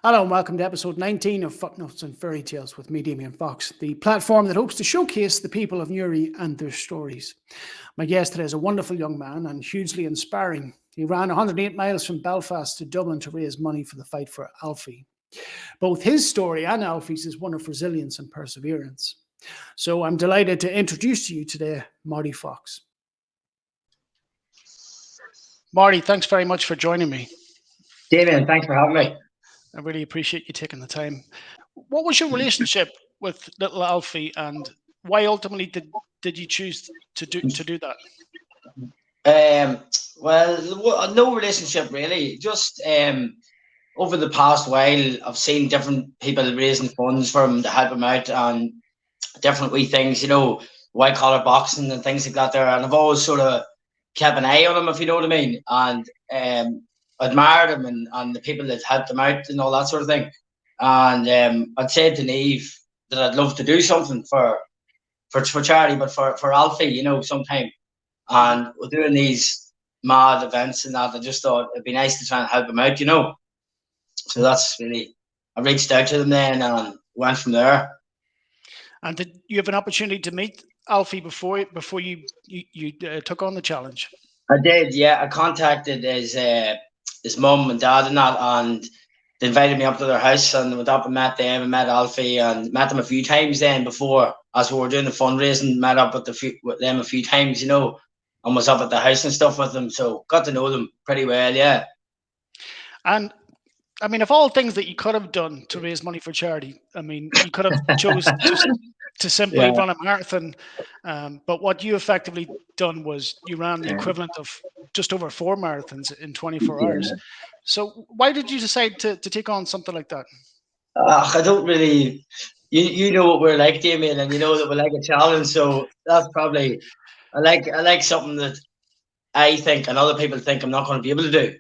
Hello and welcome to episode 19 of Footnotes and Fairytales with me, Damien Fox, the platform that hopes to showcase the people of Newry and their stories. My guest today is a wonderful young man and hugely inspiring. He ran 108 miles from Belfast to Dublin to raise money for the fight for Alfie. Both his story and Alfie's is one of resilience and perseverance. So I'm delighted to introduce to you today Marty Fox. Marty, thanks very much for joining me. Damien, thanks for having me. I really appreciate you taking the time. What was your relationship with little Alfie, and why ultimately did you choose to do that? Well, no relationship really. Just over the past while, I've seen different people raising funds for him to help him out on different wee things, white collar boxing and things like that there. And I've always sort of kept an eye on him, if you know what I mean, and admired him and the people that helped him out and all that sort of thing. And I'd said to Neve that I'd love to do something for charity, but for Alfie, sometime. And we're doing these mad events and that. I just thought it'd be nice to try and help him out, So that's really, I reached out to them then and went from there. And did you have an opportunity to meet Alfie before you took on the challenge? I did, yeah. I contacted his mum and dad and that, and they invited me up to their house, and went up and met them and met Alfie and met them a few times then before, as we were doing the fundraising, met up with them a few times, and was up at the house and stuff with them, so got to know them pretty well, yeah. And I mean, of all things that you could have done to raise money for charity, I mean, you could have chosen to simply run a marathon, but what you effectively done was you ran the equivalent of just over 4 marathons in 24 hours. So why did you decide to take on something like that? I don't really, you know what we're like, Damien, and you know that we like a challenge, so that's probably, I like something that I think and other people think I'm not going to be able to do,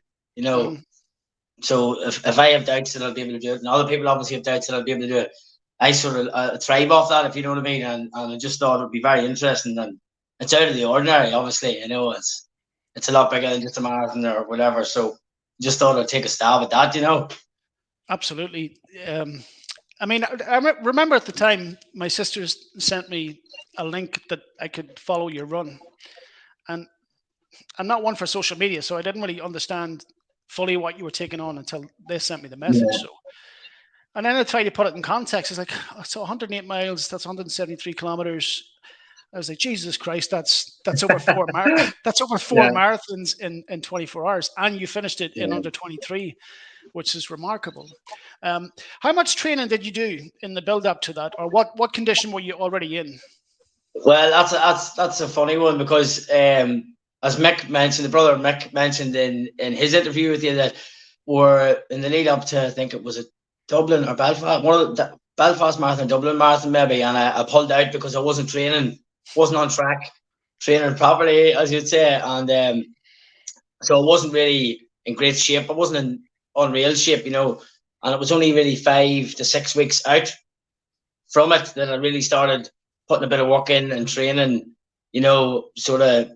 So if I have doubts that I'll be able to do it, and other people obviously have doubts that I'll be able to do it, I sort of thrive off that, if you know what I mean. And I just thought it'd be very interesting, and it's out of the ordinary. Obviously, it's a lot bigger than just a marathon or whatever. So just thought I'd take a stab at that, Absolutely. I mean, I remember at the time my sisters sent me a link that I could follow your run, and I'm not one for social media, so I didn't really understand fully what you were taking on until they sent me the message. Yeah. So, and then I tried to put it in context. It's like, so 108 miles, that's 173 kilometers. I was like, Jesus Christ, that's over 4 that's over 4 marathons in 24 hours, and you finished it in under 23, which is remarkable. How much training did you do in the build up to that, or what condition were you already in? Well, that's a funny one, because as Mick mentioned, the brother Mick mentioned in his interview with you, that we're in the lead up to, I think it was a Dublin or Belfast, one of the Belfast Marathon, Dublin Marathon maybe, and I pulled out because I wasn't on track, training properly, as you'd say, and so I wasn't really in great shape. I wasn't in unreal shape, and it was only really 5 to 6 weeks out from it that I really started putting a bit of work in and training, sort of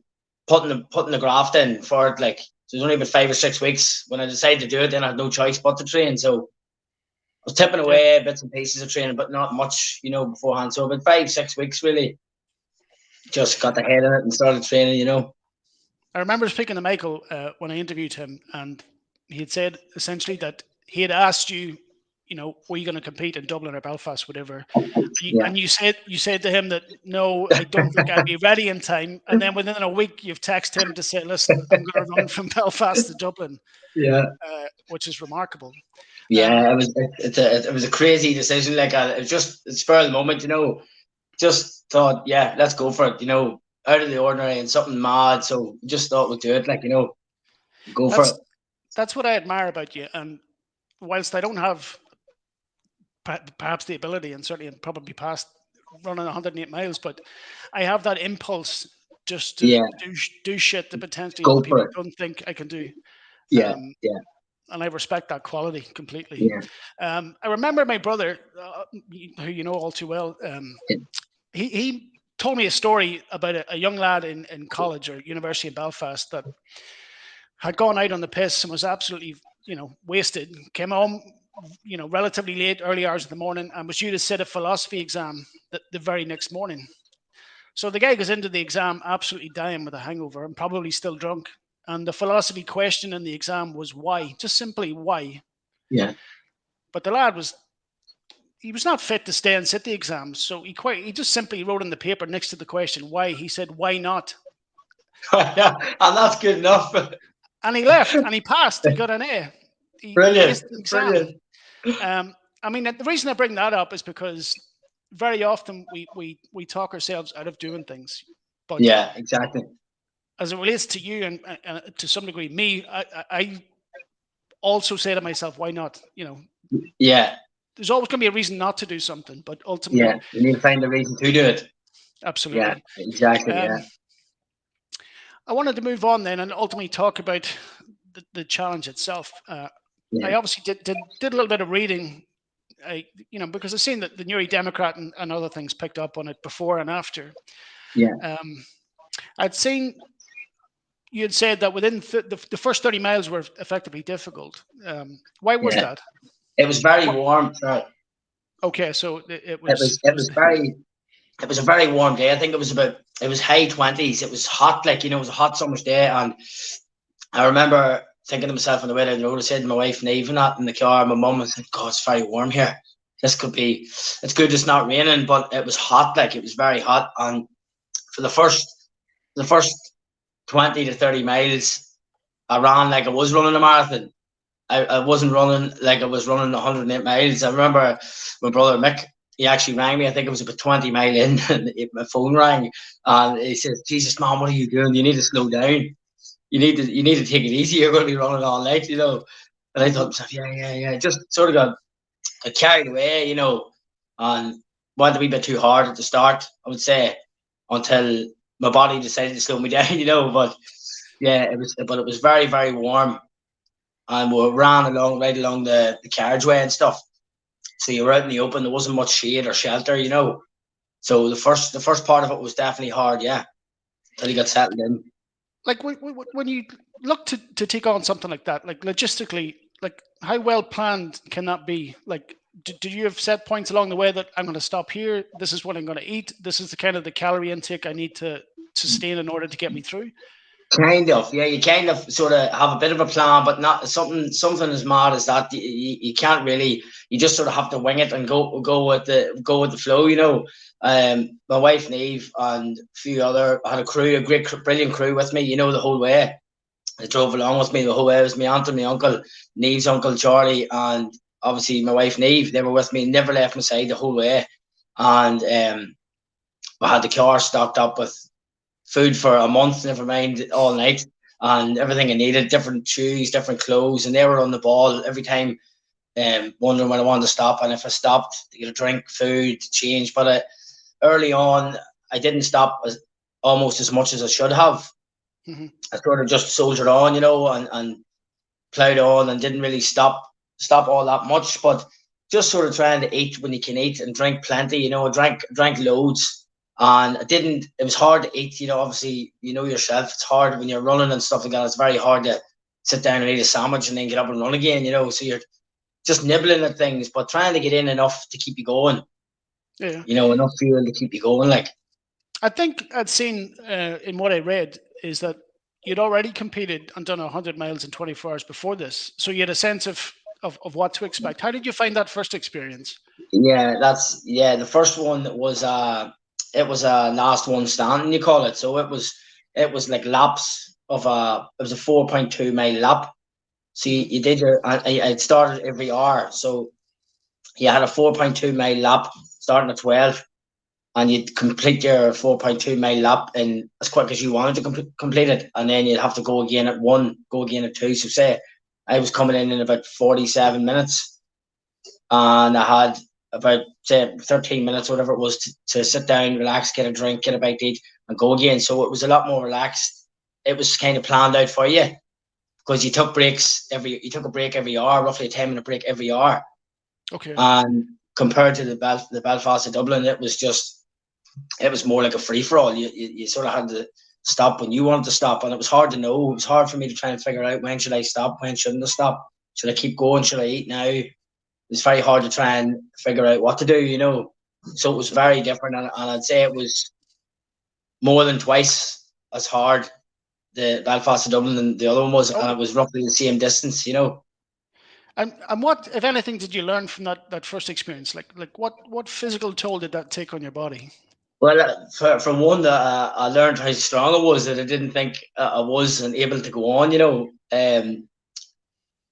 putting the graft in for it. Like, so it was only about 5 or 6 weeks when I decided to do it. Then I had no choice but to train. So I was tipping away bits and pieces of training, but not much, beforehand. So about 5, 6 weeks really just got the head in it and started training, I remember speaking to Michael when I interviewed him, and he had said essentially that he had asked you, were you going to compete in Dublin or Belfast, whatever? And you said to him that, no, I don't think I'd be ready in time. And then within a week, you've texted him to say, listen, I'm going to run from Belfast to Dublin. Yeah. Which is remarkable. Yeah, it was a crazy decision. Like, it was just a spur of the moment, just thought, yeah, let's go for it, out of the ordinary and something mad. So just thought we'd do it, like, go for it. That's what I admire about you. And whilst I don't have perhaps the ability, and certainly probably past running 108 miles, but I have that impulse just to do shit that potentially other people don't think I can do. Yeah, and I respect that quality completely. Yeah. I remember my brother, who you know all too well, he told me a story about a young lad in college or university in Belfast that had gone out on the piss and was absolutely, wasted, came home relatively late, early hours of the morning, and was due to sit a philosophy exam the very next morning. So the guy goes into the exam absolutely dying with a hangover and probably still drunk. And the philosophy question in the exam was why, just simply why. Yeah. But the lad he was not fit to stay and sit the exams, so he just simply wrote in the paper next to the question why. He said why not, And that's good enough. and he left and he passed. He got an A. He Brilliant. aced the exam. Brilliant. I mean, the reason I bring that up is because very often we talk ourselves out of doing things, but Yeah, exactly. as it relates to you and to some degree me, I also say to myself, why not? Yeah. There's always going to be a reason not to do something, but Yeah. ultimately, You need to find the reason to do it. Yeah, absolutely. exactly. Yeah. Um, I wanted to move on then and ultimately talk about the challenge itself. I Yeah. obviously did a little bit of reading, because I've seen that the Newry Democrat and other things picked up on it before and after. Yeah. Um, I'd seen you had said that within the first 30 miles were effectively difficult. Why was Yeah. that? It was very What? warm. Sorry. Okay, so it It was was it was very it was a very warm day. I think it was high 20s. It was hot, like, it was a hot summer's day. And I remember thinking to myself on the way down the road, I said to my wife and even that in the car, my mum, I said, God, it's very warm here. It's good it's not raining, but it was hot, like it was very hot. And for the first 20 to 30 miles, I ran like I was running a marathon. I wasn't running like I was running 108 miles. I remember my brother Mick, he actually rang me. I think it was about 20 mile in, and my phone rang, and he says, "Jesus, man, what are you doing? You need to slow down. You need to take it easy. You're going to be running all night." And I thought to myself, yeah, yeah, yeah. Just sort of got carried away, and went a wee bit too hard at the start, I would say, until my body decided to slow me down. But yeah, it was very, very warm, and we ran right along the carriageway and stuff. So you were out in the open. There wasn't much shade or shelter. So the first part of it was definitely hard, yeah, until you got settled in. like when you look to take on something like that, like logistically, like how well planned can that be? Like, do you have set points along the way that I'm going to stop here? This is what I'm going to eat. This is the kind of the calorie intake I need to sustain in order to get me through. Kind of, yeah. You kind of sort of have a bit of a plan, but not something as mad as that. You can't really. You just sort of have to wing it and go with the flow. My wife Neve and a few other had a crew, a great, brilliant crew with me. The whole way. They drove along with me the whole way. It was my aunt and my uncle, Neve's uncle Charlie, and obviously my wife Neve. They were with me, never left my side the whole way, and we had the car stocked up with food for a month, never mind all night, and everything I needed, different shoes, different clothes, and they were on the ball every time, wondering when I wanted to stop, and if I stopped to get a drink, food, change. But early on, I didn't stop almost as much as I should have. Mm-hmm. I sort of just soldiered on, and ploughed on, and didn't really stop all that much, but just sort of trying to eat when you can eat and drink plenty. I drank loads, and I didn't. It was hard to eat. Obviously, yourself. It's hard when you're running and stuff like that. It's very hard to sit down and eat a sandwich and then get up and run again. So you're just nibbling at things, but trying to get in enough to keep you going. Yeah. Enough fuel to keep you going. Like, I think I'd seen in what I read is that you'd already competed and done 100 miles in 24 hours before this, so you had a sense of what to expect. How did you find that first experience? yeah, the first one was it was a last one standing, you call it. So it was like laps it was a 4.2 mile lap. So you did it started every hour. So you had a 4.2 mile lap starting at 12, and you'd complete your 4.2 mile lap in as quick as you wanted to complete it. And then you'd have to go again at 1, go again at 2. So say I was coming in about 47 minutes, and I had about, say, 13 minutes, whatever it was, to sit down, relax, get a drink, get a bite to eat, and go again. So it was a lot more relaxed. It was kind of planned out for you, because you took a break every hour, roughly a 10-minute break every hour. Okay. And compared to the Belfast of Dublin, it was more like a free for all. You sort of had to stop when you wanted to stop, and it was hard to know. It was hard for me to try and figure out, when should I stop, when shouldn't I stop, should I keep going, should I eat now? was very hard to try and figure out what to do, you know. So it was very different, and I'd say it was more than twice as hard, the Belfast to Dublin, than the other one was, and Oh, it was roughly the same distance, you know. and what, if anything, did you learn from that first experience? Like what physical toll did that take on your body? Well, from one, that I learned how strong I was, that I didn't think I wasn't able to go on, you know.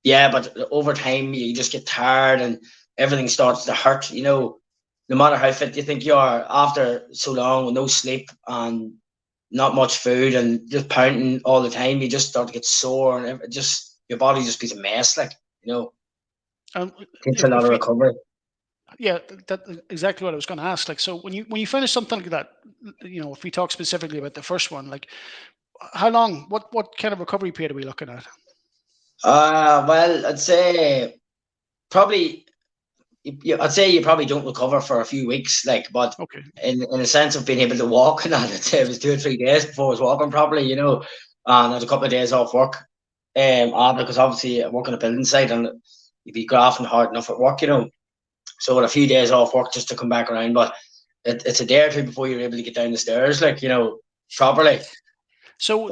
Yeah, but over time you just get tired and everything starts to hurt, you know. No matter how fit you think you are, after so long with no sleep and not much food and just pounding all the time, you just start to get sore, and it just your body just becomes a mess, like, you know. Um, Takes a lot if of we, recovery. yeah, that exactly what I was going to ask. Like, so when you finish something like that, if we talk specifically about the first one, like, how long? What kind of recovery period are we looking at? Well, I'd say probably I'd say you probably don't recover for a few weeks, like, but Okay. in a sense of being able to walk and that, I'd say it was 2 or 3 days before I was walking properly, you know, and I had a couple of days off work, after, because obviously I work on a building site and you'd be grafting hard enough at work, you know, so with a few days off work just to come back around, but it's a day or two before you're able to get down the stairs, like, you know, properly. So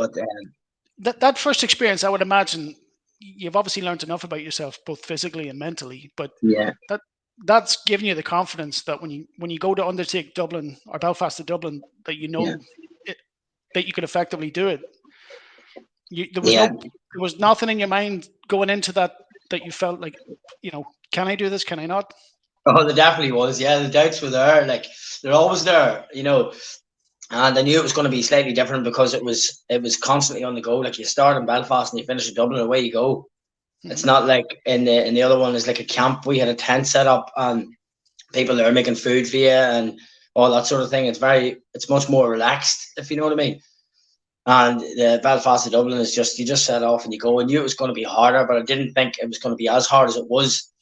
But that first experience, I would imagine you've obviously learned enough about yourself, both physically and mentally, but yeah, that that's giving you the confidence that when you go to undertake Dublin or Belfast to Dublin, that yeah, it, that you could effectively do it. There was yeah. there was nothing in your mind going into that you felt like, can I do this? Can I not? Oh, there definitely was. Yeah, the doubts were there. Like, they're always there, you know. And I knew it was going to be slightly different because it was constantly on the go. Like, you start in Belfast and you finish in Dublin, away you go. It's Hmm. not like in the other one is like a camp. We had a tent set up and people there making food for you and all that sort of thing. It's much more relaxed, if you know what I mean. And the Belfast to Dublin is just, you just set off and you go. I knew it was going to be harder, but I didn't think it was going to be as hard as it was,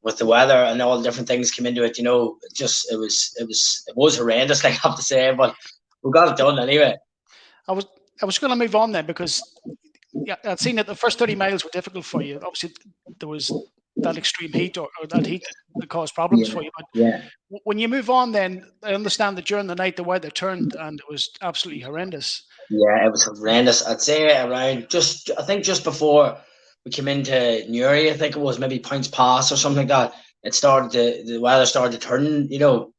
with the weather and all the different things came into it. You know, it was horrendous, like, I have to say, but we got it done anyway. I was I was going to move on then because, yeah, I'd seen that the first 30 miles were difficult for you. Obviously, there was that extreme heat or that heat that caused problems Yeah, for you. But yeah, when you move on, then I understand that during the night the weather turned and it was absolutely horrendous. yeah. It was horrendous. I'd say around I think just before we came into Newry, I think it was maybe Points Pass or something like that. The weather started to turn, you know,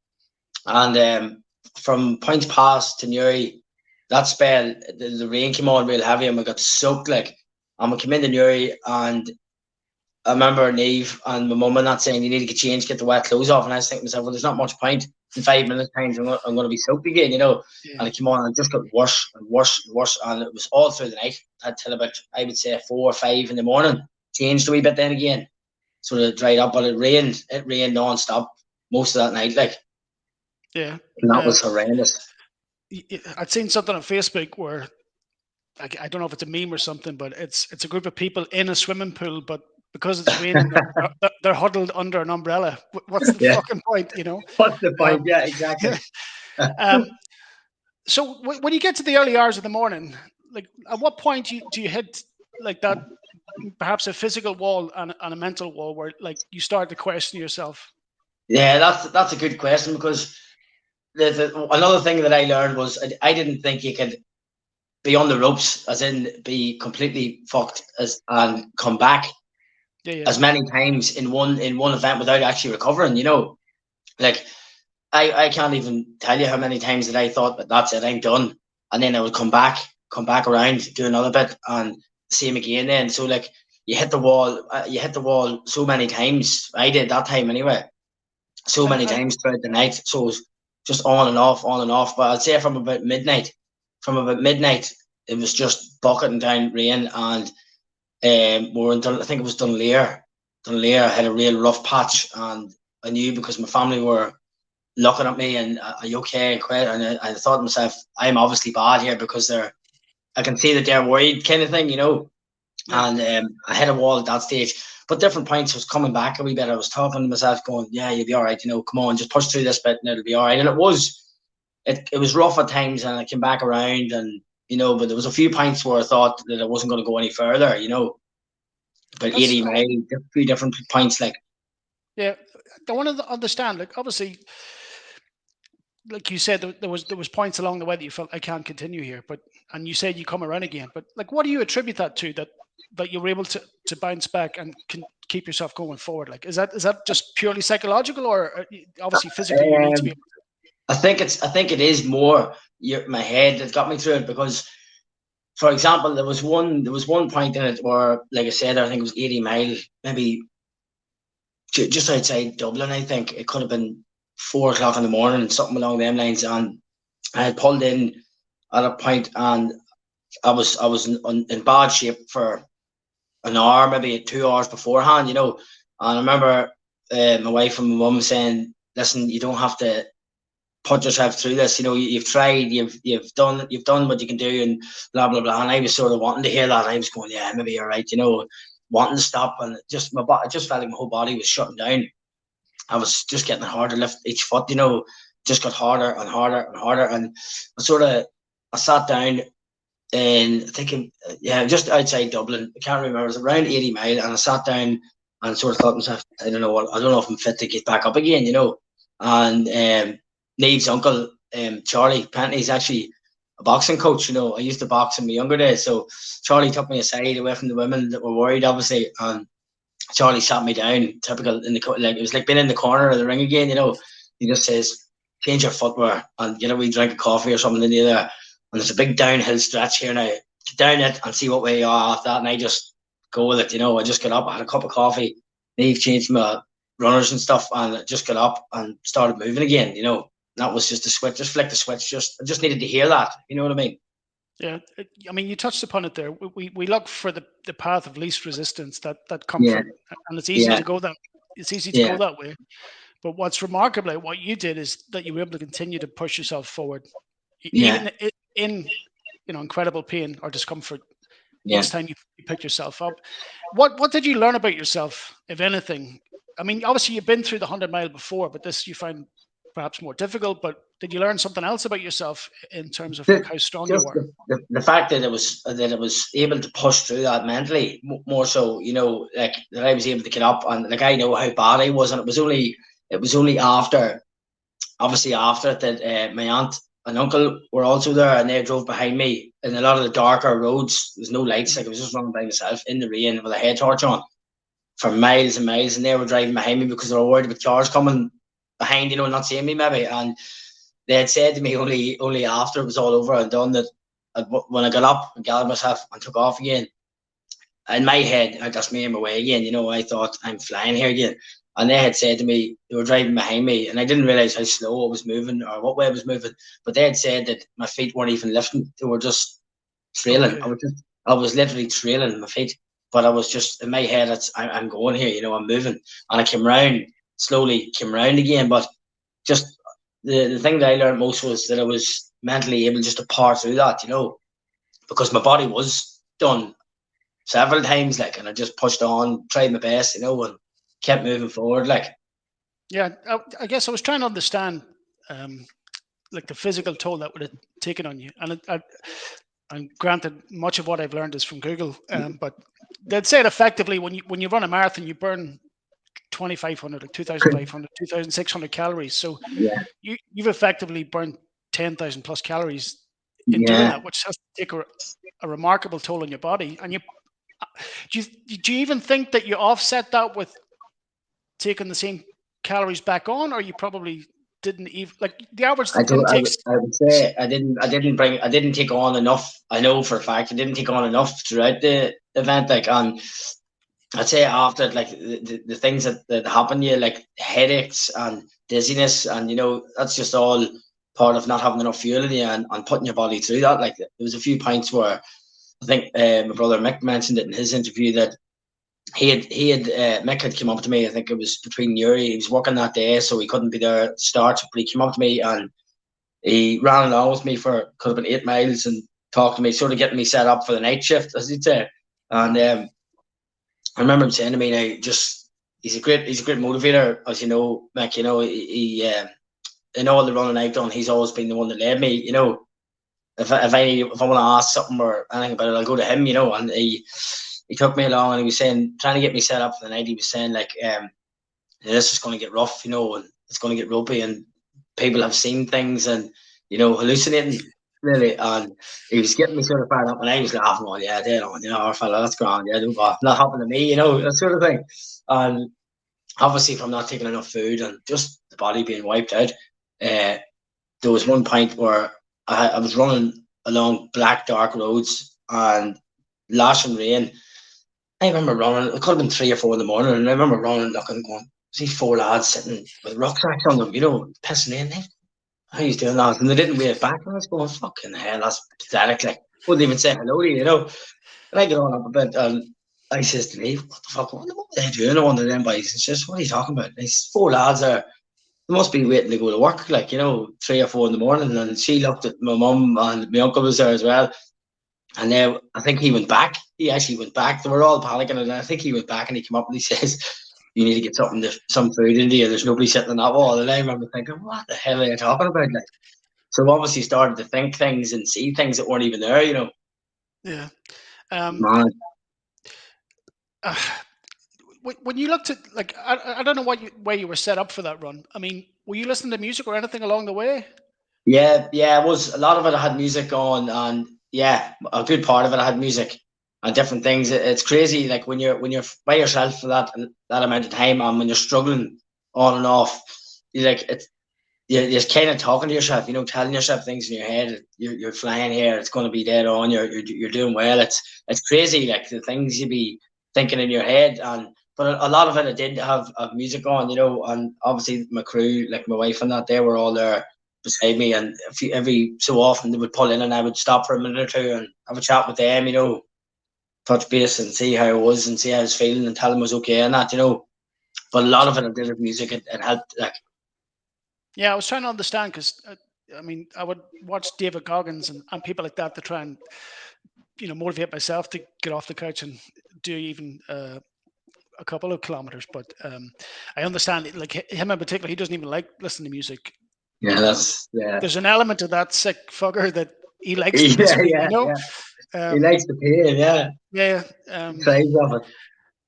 and from Points Pass to Newry, that spell, the rain came on real heavy and we got soaked, like, and we came into Newry, and I remember Neve and my mum and that saying, you need to get changed, get the wet clothes off. And I was thinking to myself, well, there's not much point. In 5 minutes time, I'm going to be soaked again, you know. Yeah. And it came on and it just got worse and worse and worse. And it was all through the night, until about, I would say, 4 or 5 in the morning. Changed a wee bit then again. Sort of dried up, but it rained non-stop most of that night, like, Yeah. and that Uh, was horrendous. I'd seen something on Facebook where, I don't know if it's a meme or something, but it's a group of people in a swimming pool, but because it's raining, they're huddled under an umbrella. What's the Yeah. fucking point, you know? What's the point? Um, Yeah, exactly. um, so when you get to the early hours of the morning, like, at what point do you hit like that, perhaps a physical wall and a mental wall where, like, you start to question yourself? Yeah, that's a good question, because another thing that I learned was, I didn't think you could be on the ropes, as in be completely fucked, and come back Yeah, yeah. as many times in one event without actually recovering. You know, like, I can't even tell you how many times that I thought that that's it, I'm done, and then I would come back around, do another bit, and same again. Then, so, like, you hit the wall so many times. I did that time anyway, so And many times throughout the night. So it was just on and off, on and off. But I'd say from about midnight, it was just bucketing down rain, and we were in I think it was Dunleer. Dunleer had a real rough patch, and I knew, because my family were looking at me and, are you okay? And quite, and I thought to myself, I'm obviously bad here, because I can see that they're worried, kind of thing, you know. yeah, And I hit a wall at that stage. But different points, I was coming back a wee bit. I was talking to myself, going, "Yeah, you'll be all right. You know, come on, just push through this bit, and it'll be all right." And it was rough at times, and I came back around, and, but there was a few points where I thought that I wasn't going to go any further. You know, about that's 80 miles, a few different points, like. Yeah, I want to understand. Like, obviously, like you said, there was points along the way that you felt I can't continue here, but and you said you come around again. But like, what do you attribute that to? That you were able to bounce back and can keep yourself going forward. Like, is that just purely psychological, or obviously physically you need to be Um, able to? I think it is more my head that got me through it because, for example, there was one point in it where, like I said, I think it was 80 mile, maybe just outside Dublin. I think it could have been 4 o'clock in the morning, something along them lines, and I had pulled in at a point, and I was in bad shape for an hour, maybe 2 hours beforehand, you know. And I remember my wife and my mum saying, "Listen, you don't have to put yourself through this. You know, you've tried, you've done what you can do, and blah blah blah." And I was sort of wanting to hear that. I was going, "Yeah, maybe you're right," you know, wanting to stop, and just I just felt like my whole body was shutting down. I was just getting harder to lift each foot, you know, just got harder and harder and harder, and I sat down and thinking, yeah, just outside Dublin. I can't remember. It was around 80 mile, and I sat down and sort of thought to myself, I don't know if I'm fit to get back up again, you know. And Neve's uncle, Charlie Pentley, is actually a boxing coach. You know, I used to box in my younger days, so Charlie took me aside away from the women that were worried, obviously, and Charlie sat me down, typical in the like it was like being in the corner of the ring again. You know, he just says, "Change your footwear and get a wee drink of coffee or something in there." And there's a big downhill stretch here now. Get down it and see what way you are after that. And I just go with it. You know, I just got up, I had a cup of coffee, Neve changed my runners and stuff, and I just got up and started moving again. You know, that was just the switch. Just flick the switch. I just needed to hear that. You know what I mean? Yeah, I mean, you touched upon it there. We look for the path of least resistance, that Yeah, comfort, and it's easy yeah, to go that it's easy to yeah, go that way. But what's remarkable about what you did is that you were able to continue to push yourself forward, yeah, even in incredible pain or discomfort. yeah. Each time you pick yourself up, what did you learn about yourself, if anything? I mean, obviously you've been through the 100 mile before, but this you find perhaps more difficult. But did you learn something else about yourself in terms of like The, how strong you just were? the fact that it was able to push through that mentally more so, you know, like that I was able to get up, and like I know how bad I was, and it was only after, obviously after it, that my aunt and uncle were also there, and they drove behind me in a lot of the darker roads. There's no lights, like I Mhm. was just running by myself in the rain with a head torch on for miles and miles, and they were driving behind me because they were worried about cars coming behind, you know, not seeing me maybe. And they had said to me only after it was all over and done that when I got up and gathered myself and took off again, in my head, I just made my way again. You know, I thought I'm flying here again. And they had said to me, they were driving behind me, and I didn't realize how slow I was moving or what way I was moving. But they had said that my feet weren't even lifting; they were just trailing. Okay. I was literally trailing my feet. But I was just in my head. I'm going here. You know, I'm moving, and I came round slowly, came round again. But just the thing that I learned most was that I was mentally able just to power through that. You know, because my body was done several times, like, and I just pushed on, tried my best, you know, and kept moving forward, like. Yeah, I guess I was trying to understand, um, like the physical toll that would have taken on you. And granted, much of what I've learned is from Google, but they'd say it effectively when you run a marathon, you burn 2,500, like 2,500, 2,600 calories. So Yeah, you've effectively burned 10,000 plus calories in doing yeah. that, which has to take a remarkable toll on your body. And do you even think that you offset that with taking the same calories back on, or you probably didn't even like the average intakes? I would say I didn't take on enough. I know for a fact I didn't take on enough throughout the event, like, and I'd say after it, like the things that happen to you, like headaches and dizziness, and you know, that's just all part of not having enough fuel in you, and putting your body through that. Like, there was a few points where I think my brother Mick mentioned it in his interview that Mick had come up to me. I think it was between Newry. He was working that day, so he couldn't be there at the start. But he came up to me and he ran along with me for could have been 8 miles and talked to me, sort of getting me set up for the night shift, as he'd say. And I remember him saying to me, "Now, just he's a great motivator, as you know, Mick. You know, he in all the running I've done, he's always been the one that led me. You know, if I want to ask something or anything about it, I'll go to him. You know, and he took me along, and he was saying, trying to get me set up for the night. He was saying, like, this is going to get rough, and it's going to get ropey, and people have seen things and, hallucinating, really. And he was getting me sort of fired up, and I was laughing, on, yeah, dead on, our fella, that's grand, yeah, don't go, not happening to me, that sort of thing. And obviously, from not taking enough food and just the body being wiped out, there was one point where I was running along black, dark roads and lashing rain. I remember running, it could have been 3 or 4 in the morning, and I remember running, looking, going, see 4 lads sitting with rucksacks on them, pissing in. How you doing that? And they didn't wave back. And I was going, fucking hell, that's pathetic. Like, wouldn't even say hello to you, And I get on up a bit, and I says to me, what the fuck, what are they doing? I wonder them boys. It's just, what are you talking about? And he's 4 lads there. They must be waiting to go to work, like, 3 or 4 in the morning. And she looked at my mum, and my uncle was there as well. And now I think he went back. He actually went back. They were all panicking, and I think he went back, and he came up and he says, "You need to get some food into you. There's nobody sitting on that wall." And I remember thinking, "What the hell are you talking about?" Like, so obviously started to think things and see things that weren't even there. Yeah. Man. When you looked at, like, I don't know where you were set up for that run. I mean, were you listening to music or anything along the way? Yeah, it was a lot of it. I had music on, and yeah, a good part of it I had music and different things. It's crazy, like when you're by yourself for that amount of time, and when you're struggling on and off, you like it's you're just kind of talking to yourself, telling yourself things in your head. You're flying here. It's going to be dead on. You're doing well. It's crazy, like the things you be thinking in your head. But a lot of it I did have music on, and obviously my crew, like my wife and that, they were all there beside me, and every so often they would pull in, and I would stop for a minute or two and have a chat with them, touch base and see how I was and see how I was feeling and tell them I was okay and that. But a lot of it I did with music. It helped, like. Yeah, I was trying to understand because I mean, I would watch David Goggins and people like that to try and motivate myself to get off the couch and do even a couple of kilometers. But I understand it, like him in particular, he doesn't even like listening to music. Yeah, that's There's an element of that sick fucker that he likes the yeah, misery, he likes the pain, yeah. Yeah. Crazy of it.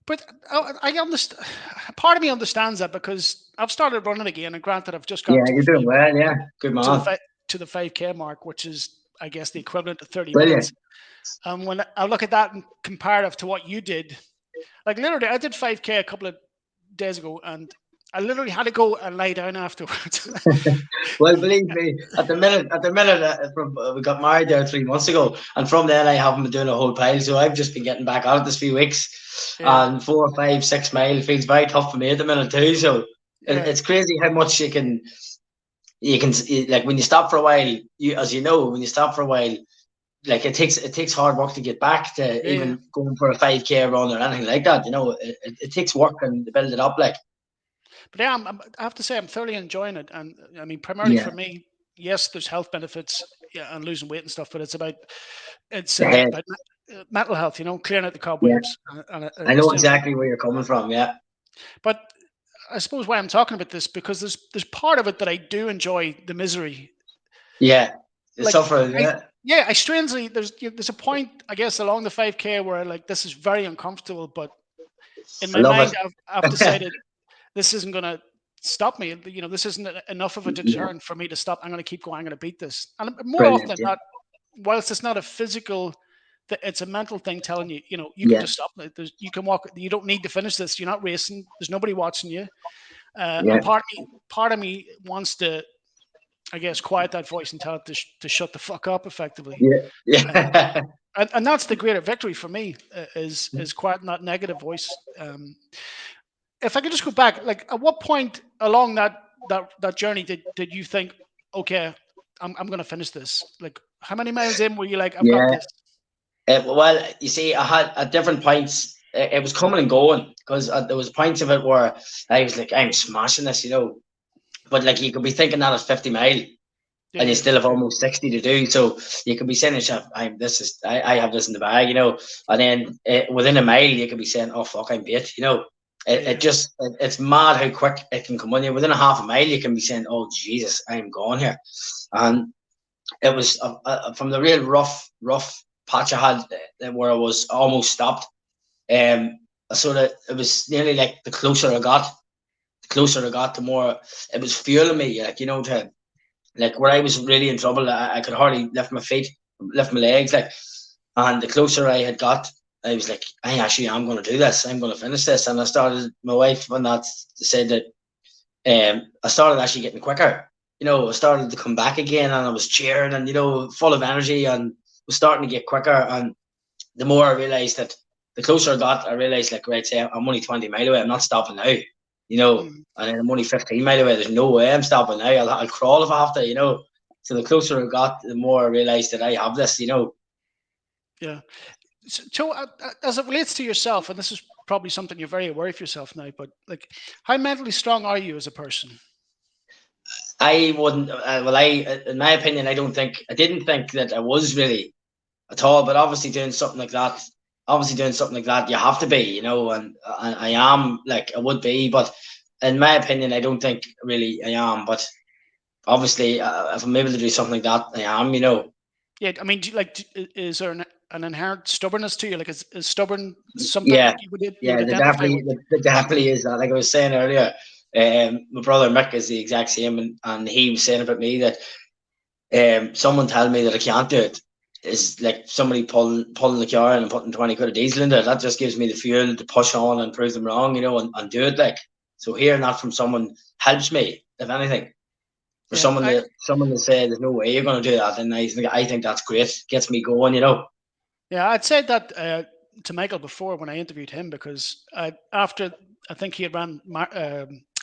But I understand. Part of me understands that because I've started running again, and granted, I've just got Yeah, you're doing well. Yeah, good man. To the 5K mark, which is, I guess, the equivalent of 30 Brilliant. minutes. And when I look at that in comparative to what you did, like literally, I did 5K a couple of days ago, and I literally had to go and lie down afterwards. Well, believe me, at the minute, we got married there 3 months ago, and from then I haven't been doing a whole pile. So I've just been getting back out this few weeks, and 4, 5, 6 mile feels very tough for me at the minute too. So it's crazy how much you can like when you stop for a while. When you stop for a while, like it takes hard work to get back to even going for a 5K run or anything like that. It takes work and to build it up, like. But yeah, I have to say I'm thoroughly enjoying it, and I mean, primarily for me, yes, there's health benefits, and losing weight and stuff, but it's about mental health, clearing out the cobwebs. Yeah. I know exactly where you're coming from, yeah. But I suppose why I'm talking about this, because there's part of it that I do enjoy, the misery. Yeah, the suffering. Yeah. I strangely there's a point, I guess, along the 5K where like this is very uncomfortable, but in my mind I've decided this isn't going to stop me. This isn't enough of a deterrent for me to stop. I'm going to keep going. I'm going to beat this. And more often than not, whilst it's not a physical, it's a mental thing telling you, you can just stop. You can walk. You don't need to finish this. You're not racing. There's nobody watching you. And part of me wants to, I guess, quiet that voice and tell it to shut the fuck up, effectively. Yeah. And that's the greater victory for me, is quieting that negative voice. If I could just go back, like at what point along that journey did you think, okay, I'm going to finish this? Like how many miles in were you like, I've got this? Well, you see, I had at different points, it was coming and going, because there was points of it where I was like, I'm smashing this, but like you could be thinking that at 50 mile. And you still have almost 60 to do, so you could be saying to yourself, I have this in the bag, and then within a mile you could be saying, oh fuck, I'm beat, it's mad how quick it can come on you. Within a half a mile you can be saying, oh Jesus, I'm gone here. And it was from the real rough patch I had, where I was almost stopped. It was nearly like the closer I got, closer I got, the more it was fueling me, like, to, like, where I was really in trouble, I could hardly lift my feet, lift my legs, like, and the closer I had got, I was like, I actually am going to do this. I'm going to finish this. And I started, my wife, when that said that, I started actually getting quicker. I started to come back again, and I was cheering and, full of energy, and was starting to get quicker. And the more I realized that, the closer I got, I realized, like, right, say, I'm only 20 mile away. I'm not stopping now, and then I'm only 15 mile away. There's no way I'm stopping now. I'll crawl if I have to. So the closer I got, the more I realized that I have this. Yeah. So, as it relates to yourself, and this is probably something you're very aware of yourself now, but like, how mentally strong are you as a person? I wouldn't. Well, in my opinion, I didn't think that I was really at all. But obviously, doing something like that, you have to be, and I am, like, I would be. But in my opinion, I don't think really I am. But obviously, if I'm able to do something like that, I am. Yeah, I mean, is there an inherent stubbornness to you? Like, is stubborn something Yeah, like you yeah. would identify with? There definitely is that. Like I was saying earlier, my brother Mick is the exact same, and he was saying about me that, someone telling me that I can't do it is like somebody pulling the car and putting 20 quid of diesel in there. That just gives me the fuel to push on and prove them wrong, and do it. Like, so hearing that from someone helps me, if anything. For Yeah, someone to say there's no way you're going to do that, and I think that's great. Gets me going. yeah, I'd said that to Michael before when I interviewed him, because after I think he had ran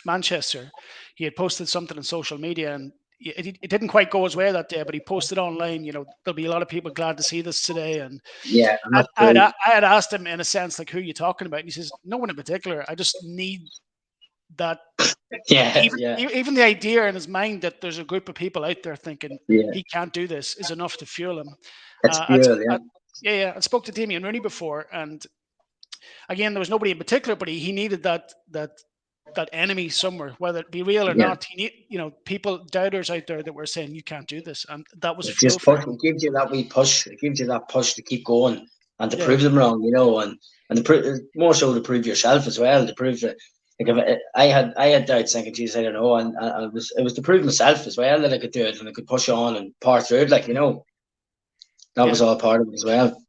Manchester, he had posted something on social media, and it didn't quite go his way that day, but he posted online, there'll be a lot of people glad to see this today. And Yeah, and I, that's I, had, true. a- I had asked him in a sense, like, who are you talking about? And he says, no one in particular. I just need that. Yeah, Even, yeah, even the idea in his mind that there's a group of people out there thinking yeah. he can't do this is enough to fuel him. It's Uh, fuel. Yeah, yeah, yeah. I spoke to Damien Rooney before, and again, there was nobody in particular, but he needed that enemy somewhere, whether it be real or yeah. not. He need people, doubters out there that were saying you can't do this, and that was It fuel just for push. him. It gives you that wee push. It gives you that push to keep going and to Yeah, prove them wrong, and more so to prove yourself as well. To prove that, like, if I had doubts, thinking, Jesus, I don't know, and it was to prove myself as well that I could do it and I could push on and power through it. Like, that yeah. was all part of it as well.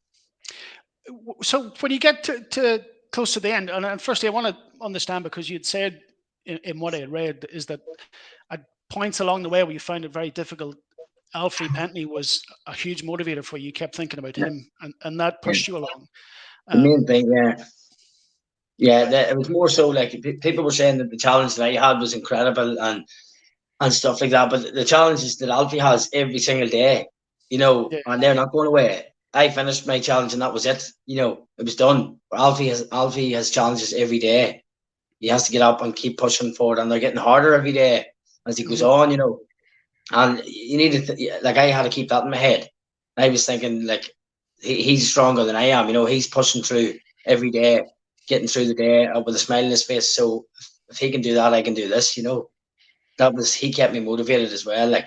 So when you get to close to the end, and firstly, I want to understand, because you'd said in what I had read is that at points along the way where you found it very difficult, Alfie Pentney was a huge motivator for you. You kept thinking about Yeah, him, and that yeah. pushed you along. The Um, main thing, yeah. Yeah, it was more so like people were saying that the challenge that I had was incredible and stuff like that. But the challenges that Alfie has every single day, yeah, and they're not going away. I finished my challenge and that was it. It was done. Alfie has challenges every day. He has to get up and keep pushing forward, and they're getting harder every day as he goes mhm. on. And you need to like, I had to keep that in my head. I was thinking, like, he's stronger than I am. He's pushing through every day, getting through the day with a smile on his face. So if he can do that, I can do this. He kept me motivated as well. Like,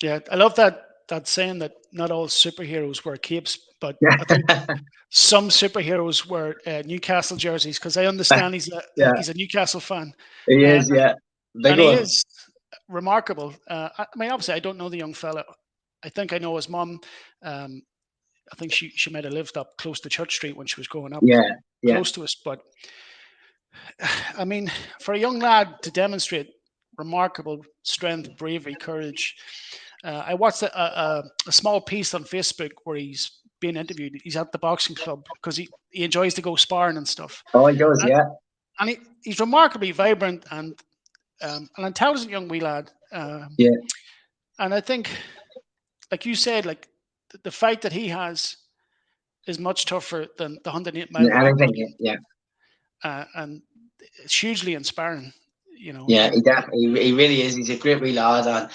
Yeah, I love that saying that not all superheroes wear capes, but I think yeah, some superheroes wear Newcastle jerseys, because I understand yeah, he's a Newcastle fan, he uh, is. Yeah, big and he one. is remarkable. I mean, obviously, I don't know the young fella. I think I know his mum. Um, I think she might have lived up close to Church Street when she was growing up, Yeah, yeah, close to us. But I mean, for a young lad to demonstrate remarkable strength, bravery, courage. I watched a small piece on Facebook where he's being interviewed. He's at the boxing club because he enjoys to go sparring and stuff. oh, he does. And, Yeah, he's remarkably vibrant and an intelligent young wee lad. yeah, And I think, like you said, like the fight that he has is much tougher than the 108-mile yeah, Olympic, anything. Yeah. and it's hugely inspiring. Yeah, he definitely, he really is. He's a great wee lad, and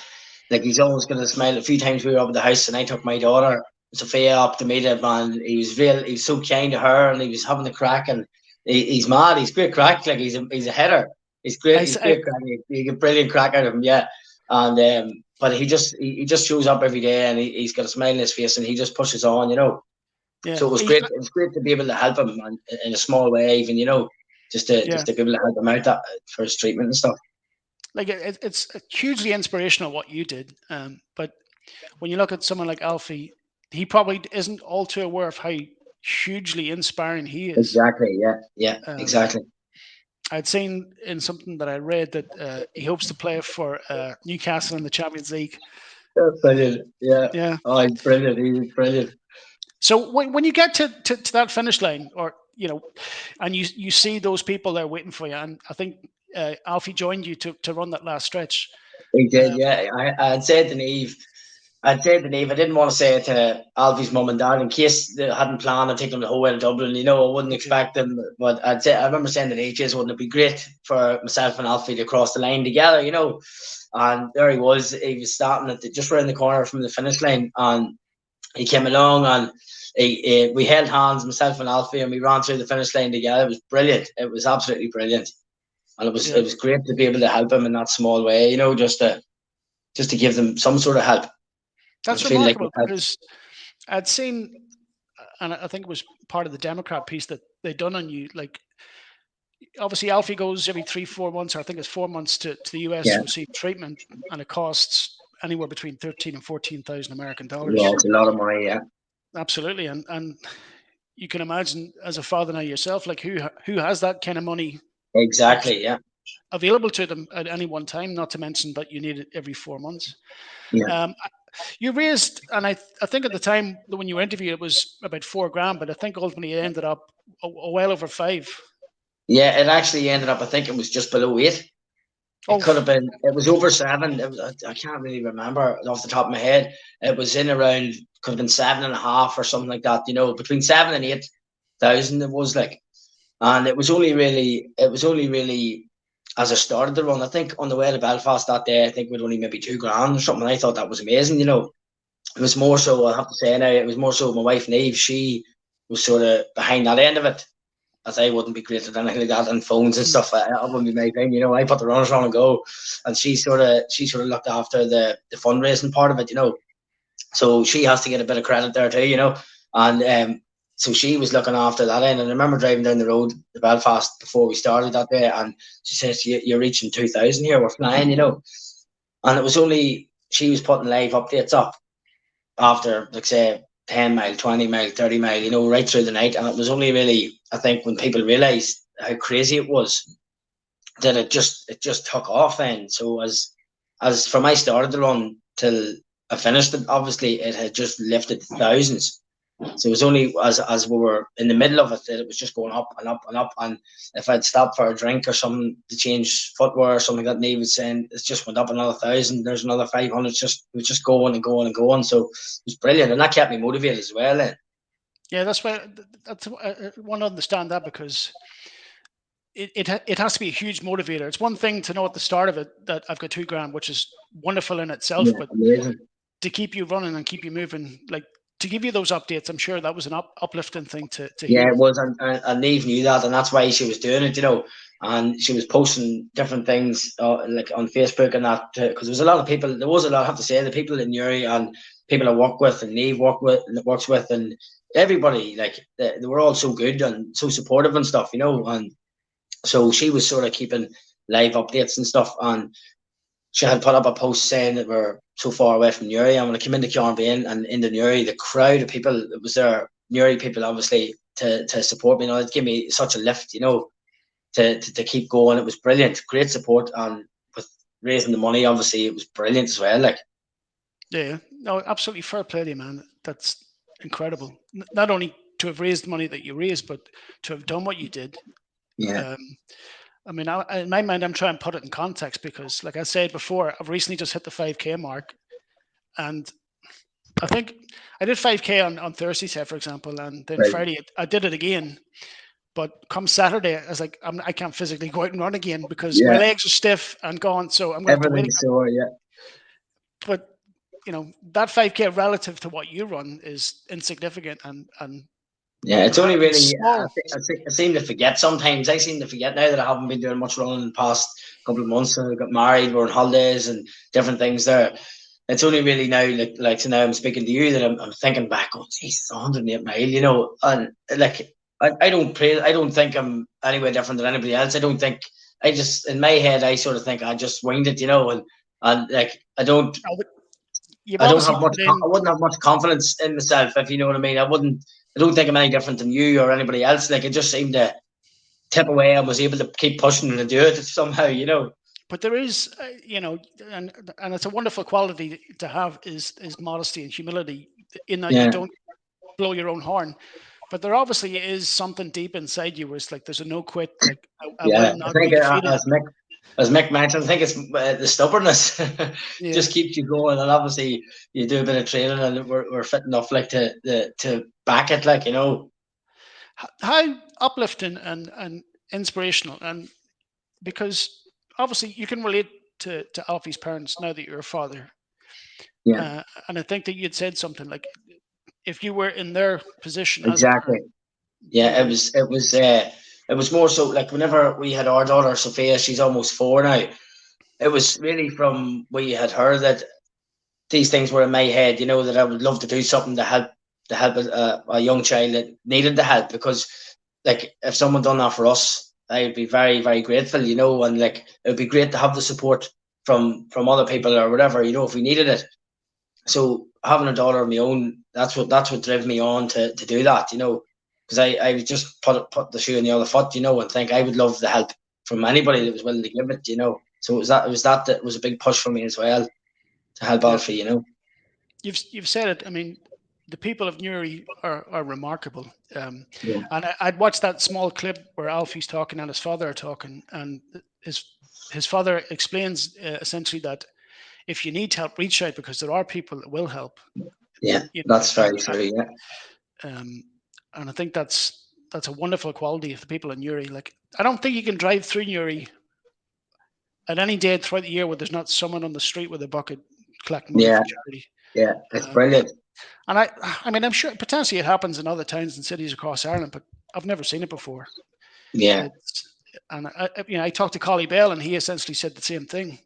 like, he's always going to smile. A few times we were up at the house, and I took my daughter Sophia up to meet him, and he was so kind to her, and he was having the crack, and he's mad. He's great crack. Like, he's a header. He's great. I, He's I great crack. You get brilliant crack out of him. Yeah, and but he just shows up every day, and he's got a smile on his face, and he just pushes on. yeah, So it was great. It was great to be able to help him in a small way, even. Yeah. to be able to help him out that for his treatment and stuff. Like it's hugely inspirational what you did. But when you look at someone like Alfie, he probably isn't all too aware of how hugely inspiring he is. Exactly. Yeah. Yeah. Um, Exactly. I'd seen in something that I read that he hopes to play for Newcastle in the Champions League. Brilliant. Yeah. Yeah. Oh, he's brilliant. He's brilliant. So when you get to that finish line, or and you see those people there waiting for you, and I think Alfie joined you to run that last stretch. He did. Um, Yeah. I'd said to Neve. I'd say to Neve, I didn't want to say it to Alfie's mum and dad in case they hadn't planned on taking them the whole way to Dublin. I wouldn't expect them, but I remember saying to Neve, wouldn't it be great for myself and Alfie to cross the line together, And there he was. He was starting just around the corner from the finish line, and he came along and we held hands, myself and Alfie, and we ran through the finish line together. It was brilliant. It was absolutely brilliant, and it yeah, was great to be able to help him in that small way, just to give them some sort of help. I that's feel like remarkable because I'd seen, and I think it was part of the Democrat piece that they done on you. Like, obviously, Alfie goes every 3-4 months, or I think it's 4 months to the US yeah, to receive treatment, and it costs anywhere between 13 and 14,000 American yeah, dollars. it's a lot of money. Yeah, Absolutely, and you can imagine as a father now yourself, like who has that kind of money like exactly. Yeah, available to them at any one time. Not to mention that you need it every 4 months. yeah, Um, you raised, and I think at the time when you were interviewed, it was about 4 grand, but I think ultimately it ended up well over five. yeah. It actually ended up. I think it was just below 8. It Oh, could have been. It was over 7. It was. I can't really remember off the top of my head. It was in around. Could have been 7.5 or something like that. Between 7 and 8,000. It was like, and it was only really. It was only really as I started the run. I think on the way to Belfast that day, I think we'd only maybe 2 grand or something. I thought that was amazing. It was more so. I have to say now, it was more so my wife Neve. She was sort of behind that end of it, as I wouldn't be great at anything like that and phones and stuff. That wouldn't be my thing. I put the runners on and go, and she sort of looked after the fundraising part of it. So she has to get a bit of credit there too. And so she was looking after that end. And I remember driving down the road to Belfast before we started that day, and she says, "You're reaching 2,000 here. We're flying." And it was only she was putting live updates up after, like, say, 10 mile, 20 mile, 30 mile, right through the night. And it was only really, I think, when people realized how crazy it was, that it just took off then. So as from I started the run till I finished it, obviously it had just lifted thousands. So it was only as we were in the middle of it that it was just going up and up and up. And if I'd stopped for a drink or something to change footwear or something, that Neve was saying, it's just went up another 1,000. There's another 500. It was just going and going and going. So it was brilliant, and that kept me motivated as well. Then. yeah, that's why I want to understand that because it has to be a huge motivator. It's one thing to know at the start of it that I've got 2 grand, which is wonderful in itself, Yeah, but amazing. to keep you running and keep you moving, like to give you those updates, I'm sure that was an uplifting thing to Yeah, hear. it was, and Neve knew that, and that's why she was doing it. And she was posting different things like on Facebook and that, because there was a lot of people. There was a lot. I have to say, the people in Newry and people I work with and Neve works with, and everybody, like they were all so good and so supportive and stuff. And so she was sort of keeping live updates and stuff, and she had put up a post saying that we're so far away from Newry. And when I came into Carnbean and into Newry, the crowd of people that was there, Newry people obviously, to support me, it gave me such a lift, to keep going. It was brilliant, great support, and with raising the money, obviously, it was brilliant as well. Like, Yeah, no, absolutely fair play to you, man. That's incredible. Not only to have raised the money that you raised, but to have done what you did. yeah, Um, I mean, in my mind, I'm trying to put it in context because, like I said before, I've recently just hit the 5K mark, and I think I did 5K on Thursday, say for example, and then right, Friday I did it again. But come Saturday, I was like, I can't physically go out and run again because my yeah, legs are stiff and gone. So I'm going to have to wait everything's again. sore, yeah. But that 5K relative to what you run is insignificant and Yeah, it's only really. small. I seem to forget sometimes. I seem to forget now that I haven't been doing much running in the past couple of months. I got married, we're on holidays, and different things there. It's only really now, like so now I'm speaking to you, that I'm thinking back. Oh, geez, it's 108 mile, and like I don't pray. I don't think I'm any way different than anybody else. I don't think. I just in my head I sort of think I just winged it, and like Oh, but you've I don't obviously have much. put in. I wouldn't have much confidence in myself, if you know what I mean. I wouldn't. I don't think I'm any different than you or anybody else. Like, it just seemed to tip away. I was able to keep pushing and do it somehow. But there is, and it's a wonderful quality to have is modesty and humility in that you Yeah, don't blow your own horn. But there obviously is something deep inside you where it's like there's a no quit, like I yeah. will I not be think defeated. as Mick mentioned, I think it's the stubbornness Yeah. just keeps you going. And obviously, you do a bit of training, and we're fit enough, like to back it, like. How uplifting and inspirational, and because obviously you can relate to Alfie's parents now that you're a father, Yeah, and I think that you'd said something like if you were in their position as a exactly. parent, you Yeah, would. it was more so like whenever we had our daughter Sophia, she's almost 4 now. It was really from we had heard that these things were in my head, that I would love to do something to help a young child that needed the help, because like if someone done that for us, I would be very, very grateful, and like it would be great to have the support from other people or whatever, if we needed it. So having a daughter of my own, that's what drove me on to do that, because I would just put the shoe in the other foot, and think I would love the help from anybody that was willing to give it. So it was a big push for me as well to help Yeah, Alfie. you've said it. I mean, the people of Newry are remarkable. Yeah, And I'd watched that small clip where Alfie's talking and his father are talking, and his his father explains essentially that if you need help, reach out because there are people that will help. yeah, You know, that's very true. Yeah, um, and I think that's a wonderful quality of the people in Newry. Like, I don't think you can drive through Newry at any day throughout the year where there's not someone on the street with a bucket collecting money yeah, for charity. yeah, it's Um, brilliant. and I mean, I'm sure potentially it happens in other towns and cities across Ireland, but I've never seen it before. Yeah, It's and I talked to Collie Bell, and he essentially said the same thing.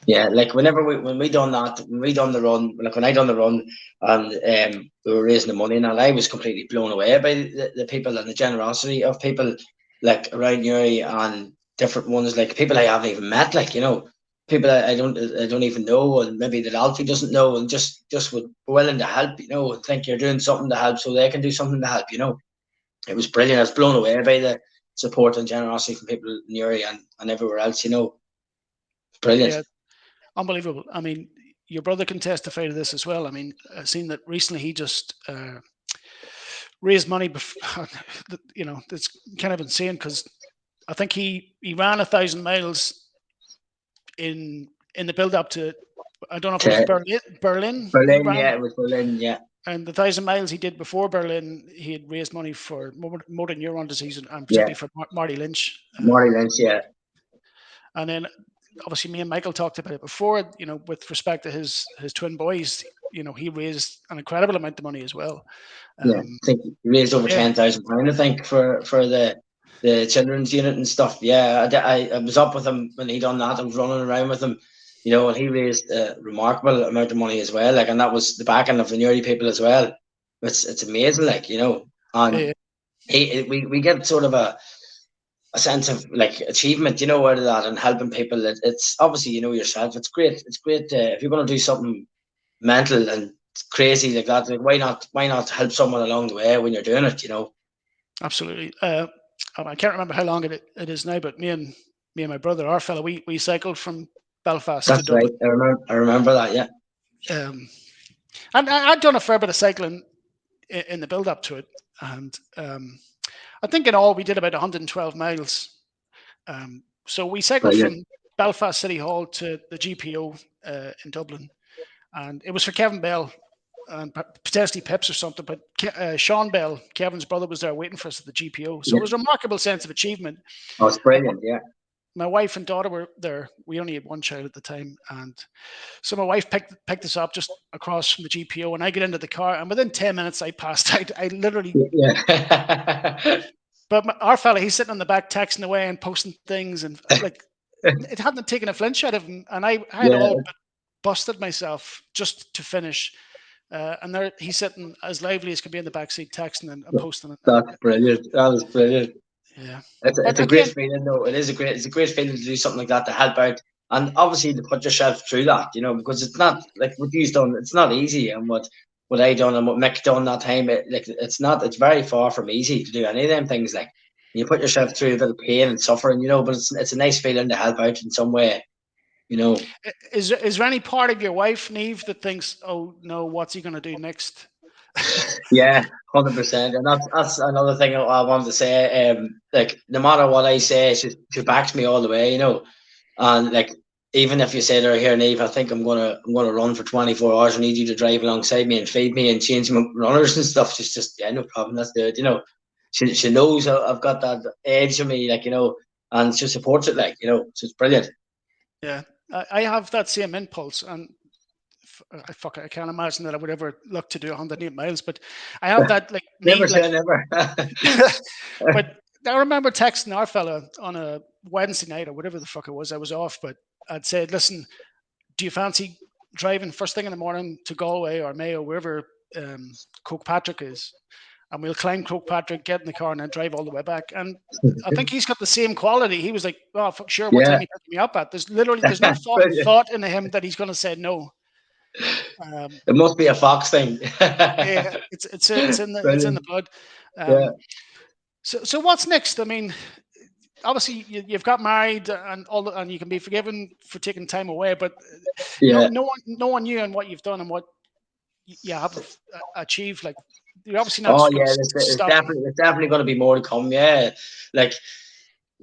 yeah. Like when we done that, when we done the run, like when I done the run, and we were raising the money, and I was completely blown away by the people and the generosity of people like around Newry and different ones, like people I haven't even met, like people I don't even know, and maybe that Alfie doesn't know, and just would be willing to help, and think you're doing something to help, so they can do something to help. It was brilliant. I was blown away by the support and generosity from people in Newry and everywhere else. Yeah, Brilliant. unbelievable. I mean, your brother can testify to this as well. I mean, I've seen that recently he just raised money. It's kind of insane because I think he ran 1,000 miles in the build up to, I don't know if it was To Berlin he Berlin, ran, yeah, it was Berlin, yeah, and the 1,000 miles he did before Berlin, he had raised money for motor neuron disease and yeah. particularly for Marty Lynch. Marty Lynch, yeah, And then obviously me and Michael talked about it before, with respect to his twin boys, he raised an incredible amount of money as well. yeah. Um, I think he raised over yeah, £10,000, I think, for the children's unit and stuff. Yeah, I was up with him when he done that. I was running around with him, and he raised a remarkable amount of money as well. Like, and that was the backing of the Newry people as well. It's amazing, and yeah, we get sort of a sense of like achievement, out of that and helping people. It's obviously yourself. It's great. It's great if you're going to do something mental and crazy like that. Like why not help someone along the way when you're doing it? absolutely. I can't remember how long it is now, but me and my brother, our fellow, we cycled from Belfast to That's right. Dublin. I remember that. Yeah, Um, and I'd done a fair bit of cycling in the build up to it, and I think in all we did about 112 miles. So we cycled brilliant. from Belfast City Hall to the GPO in Dublin, and it was for Kevin Bell and potentially Pips or something. But Sean Bell, Kevin's brother, was there waiting for us at the GPO. So it Yeah, was a remarkable sense of achievement. oh, it's And brilliant. Yeah, my wife and daughter were there. We only had one child at the time, and so my wife picked us up just across from the GPO, and I get into the car, and within 10 minutes I passed out. I literally. yeah, But our fella, he's sitting on the back texting away and posting things, and like it hadn't taken a flinch out of him, and I had yeah, all but busted myself just to finish. and there he's sitting as lively as could be in the backseat, texting and posting it. That's brilliant. That is brilliant. Yeah, It's but a great again, feeling, though. It's a great feeling to do something like that to help out, and obviously to put yourself through that, because it's not like what you've done. It's not easy, and what I done and what Mick done that time. It's not. It's very far from easy to do any of them things. Like you put yourself yeah. through a bit of pain and suffering, but it's a nice feeling to help out in some way, you know. Is there any part of your wife, Neve, that thinks, "Oh no, what's he going to do next?" Yeah, 100%. And that's another thing I wanted to say. Like no matter what I say, she backs me all the way, And like even if you say to her here, Neve, I think I'm gonna run for 24 hours. I need you to drive alongside me and feed me and change my runners and stuff. She's just yeah, no problem. Let's do it. She knows I've got that edge of me, and she supports it, so it's brilliant. Yeah, I have that same impulse, and I can't imagine that I would ever look to do 108 miles, but I have that like Never need like. say never. But I remember texting our fella on a Wednesday night or whatever the fuck it was. I was off, but I'd said, "Listen, do you fancy driving first thing in the morning to Galway or Mayo, wherever Kirkpatrick is, and we'll climb Kirkpatrick, get in the car, and then drive all the way back." And I think he's got the same quality. He was like, "Oh, fuck, sure. What time Yeah, are you picking me up at?" There's no brilliant. thought in him that he's going to say no. Um, It must be a Fox thing. yeah, it's in the Brilliant. blood. Yeah. Um, so what's next? I mean, obviously you've got married and and you can be forgiven for taking time away, but Yeah. no one knew and what you've done and what you have achieved. Like you're obviously not Oh just going yeah, to it's stop. definitely it's definitely going to be more to come. Yeah, like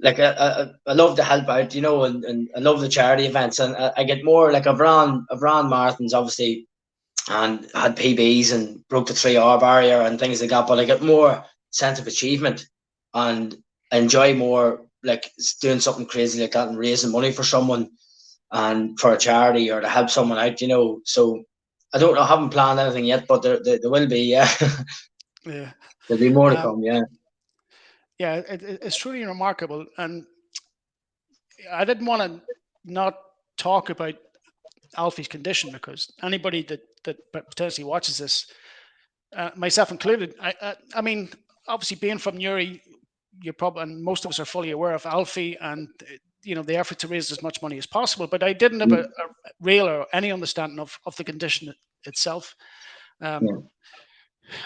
I love to help out, and I love the charity events, and I get more like I've run marathons obviously, and had PBs and broke the 3 hour barrier and things like that. But I get more sense of achievement, and enjoy more like doing something crazy like that and raising money for someone and for a charity or to help someone out. So I haven't planned anything yet, but there will be. Yeah, Yeah, there'll be more to um, come. Yeah, yeah, it's truly remarkable, and I didn't want to not talk about Alfie's condition because anybody that potentially watches this, myself included, I mean, obviously being from Newry, you're probably and most of us are fully aware of Alfie and the effort to raise as much money as possible. But I didn't have a real or any understanding of the condition itself, yeah, um,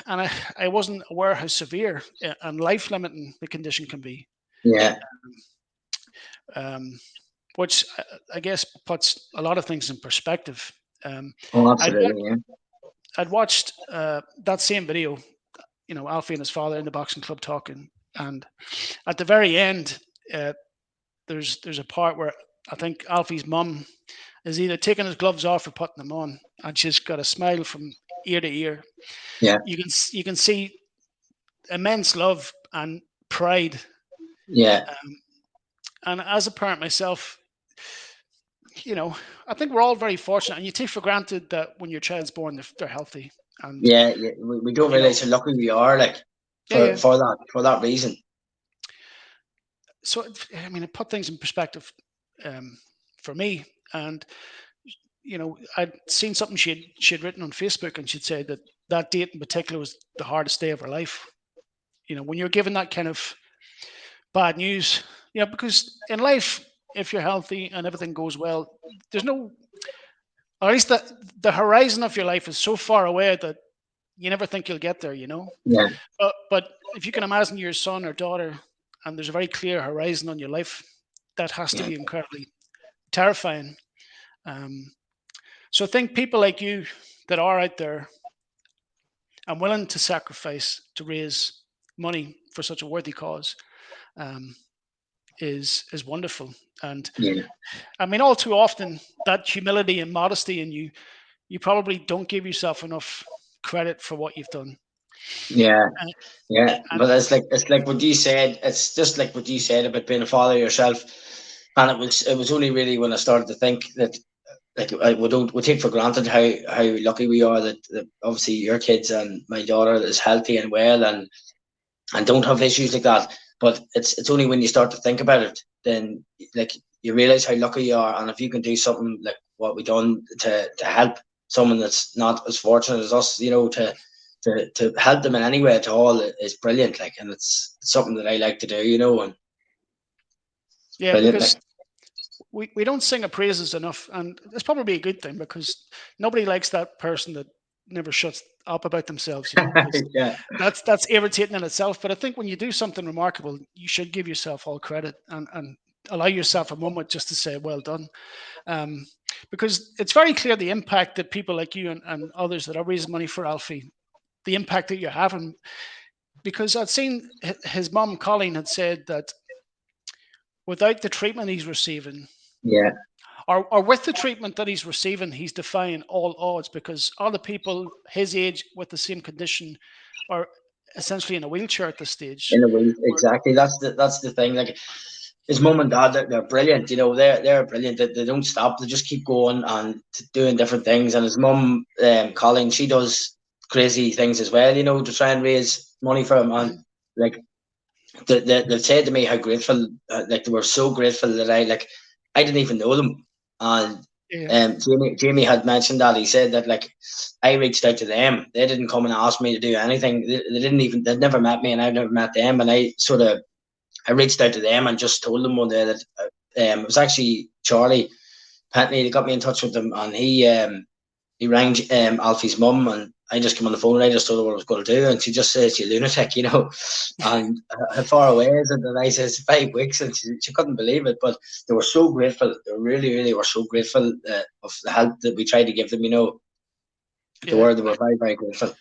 and I wasn't aware how severe and life limiting the condition can be. yeah. Um, which I guess puts a lot of things in perspective. Um, Oh, I'd, absolutely. Yeah, I'd watched that same video, Alfie and his father in the boxing club talking, and at the very end, uh, there's a part where I think Alfie's mum is either taking his gloves off or putting them on, and she's got a smile from ear to ear. yeah, You can see immense love and pride. yeah, Um, and as a parent myself, I think we're all very fortunate, and you take for granted that when your child's born, they're healthy, and yeah. Yeah. We don't you know, realize how lucky we are, like yeah, for yeah. that reason. So I mean, it put things in perspective for me, and I'd seen something she had written on Facebook, and she'd said that date in particular was the hardest day of her life. When you're given that kind of bad news, because in life, if you're healthy and everything goes well, there's no, or at least the horizon of your life is so far away that you never think you'll get there. Yeah, But if you can imagine your son or daughter, and there's a very clear horizon on your life, that has to yeah, be incredibly terrifying. Um, so I think people like you that are out there and willing to sacrifice to raise money for such a worthy cause um, is wonderful. And yeah, I mean, all too often that humility and modesty in you probably don't give yourself enough credit for what you've done. yeah, And, yeah. and But it's like what you said. It's just like what you said about being a father yourself. And it was only really when I started to think that we take for granted how lucky we are that obviously your kids and my daughter is healthy and well and don't have issues like that. But it's only when you start to think about it, then like you realize how lucky you are, and if you can do something like what we done to help someone that's not as fortunate as us, to help them in any way at all is brilliant. Like, and it's something that I like to do, and Yeah, brilliant. because Like, we don't sing our praises enough, and it's probably a good thing because nobody likes that person that never shuts up about themselves, because yeah, that's irritating in itself. But I think when you do something remarkable, you should give yourself all credit, and allow yourself a moment just to say well done. um, because it's very clear the impact that people like you and others that are raising money for Alfie, the impact that you're having. Because I'd seen his mum Colleen had said that without the treatment he's receiving, yeah, or with the treatment that he's receiving, he's defying all odds, because other people his age with the same condition are essentially in a wheelchair at this stage. in a way, Where- exactly. That's the thing. Like, his mum and dad, they're brilliant. They're brilliant. They don't stop. They just keep going and doing different things. And his mum, Colleen, she does crazy things as well. To try and raise money for him. And Mhm. like, they've said to me how grateful, like, they were so grateful that I didn't even know them. And Yeah, Jamie had mentioned that. He said that, like, I reached out to them. They didn't come and ask me to do anything. They didn't even. They'd never met me, and I've never met them. And I reached out to them and just told them one day that, it was actually Charlie Pentney that got me in touch with them, and he rang Alfie's mum, and I just came on the phone and I just told her what I was going to do, and she just says, "You lunatic," And how far away is it? And I says 5 weeks, and she couldn't believe it. But they were so grateful. They really, really were so grateful, of the help that we tried to give them. yeah. They were very, very grateful.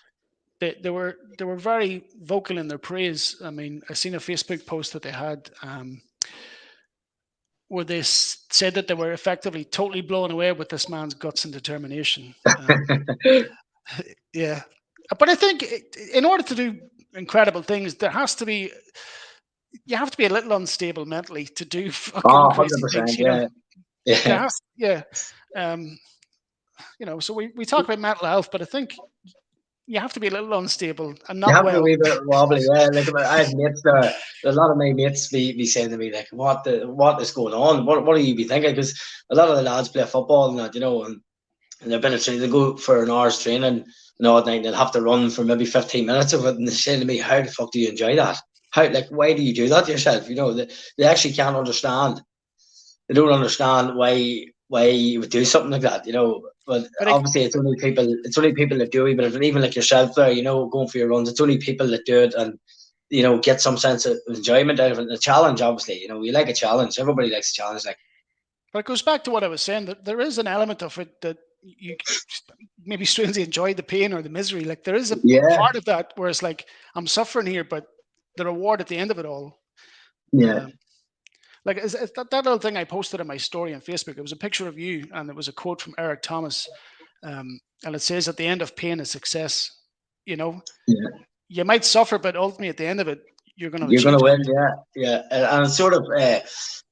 They were very vocal in their praise. I mean, I seen a Facebook post that they had, where they said that they were effectively totally blown away with this man's guts and determination. Yeah, but I think in order to do incredible things, there has to be you have to be a little unstable mentally to do fucking Oh, crazy things. 100%. Yeah, There yeah. has, yeah. Um, so we talk about mental health, but I think you have to be a little unstable and You not have to be a well. wee bit wobbly, yeah. Like, I have mates there. A lot of my mates be saying to me, like, what is going on? What do you be thinking? Because a lot of the lads play football and that, and they've been they go for an hour's training, at night, and they'll have to run for maybe 15 minutes of it, and they say to me, "How the fuck do you enjoy that? Why do you do that yourself?" They actually can't understand. They don't understand why you would do something like that. But But obviously, it's only people that do it. But even like yourself there, going for your runs, it's only people that do it and get some sense of enjoyment out of it. The challenge, obviously, we like a challenge. Everybody likes a challenge. Like, but it goes back to what I was saying, that there is an element of it that you maybe strangely enjoy the pain or the misery. Like there is a yeah, part of that where it's like I'm suffering here, but the reward at the end of it all. yeah, Um, like it's that little thing I posted in my story on Facebook. It was a picture of you, and it was a quote from Eric Thomas, and it says, "At the end of pain is success." You know, yeah. you might suffer, but ultimately at the end of it, you're going to You're achieve gonna win. something. Yeah, yeah. And it's sort of,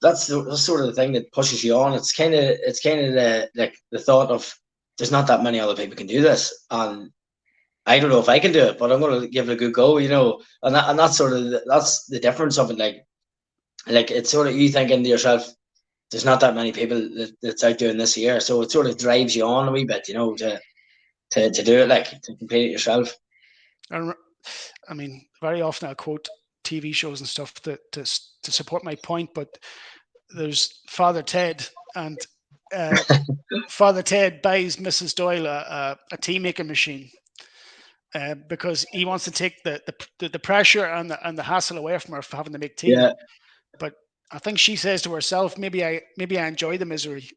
that's sort of the thing that pushes you on. It's kind of the thought of, there's not that many other people can do this, and I don't know if I can do it, but I'm going to give it a good go, and that's sort of that's the difference of it. Like it's sort of you thinking to yourself, there's not that many people that's out doing this here, so it sort of drives you on a wee bit, to do it, like, to complete it yourself. And I mean, very often I'll quote TV shows and stuff to support my point, but there's Father Ted, and uh, Father Ted buys Mrs. Doyle a tea making machine, because he wants to take the pressure and the hassle away from her for having to make tea. Yeah, But I think she says to herself, maybe I enjoy the misery.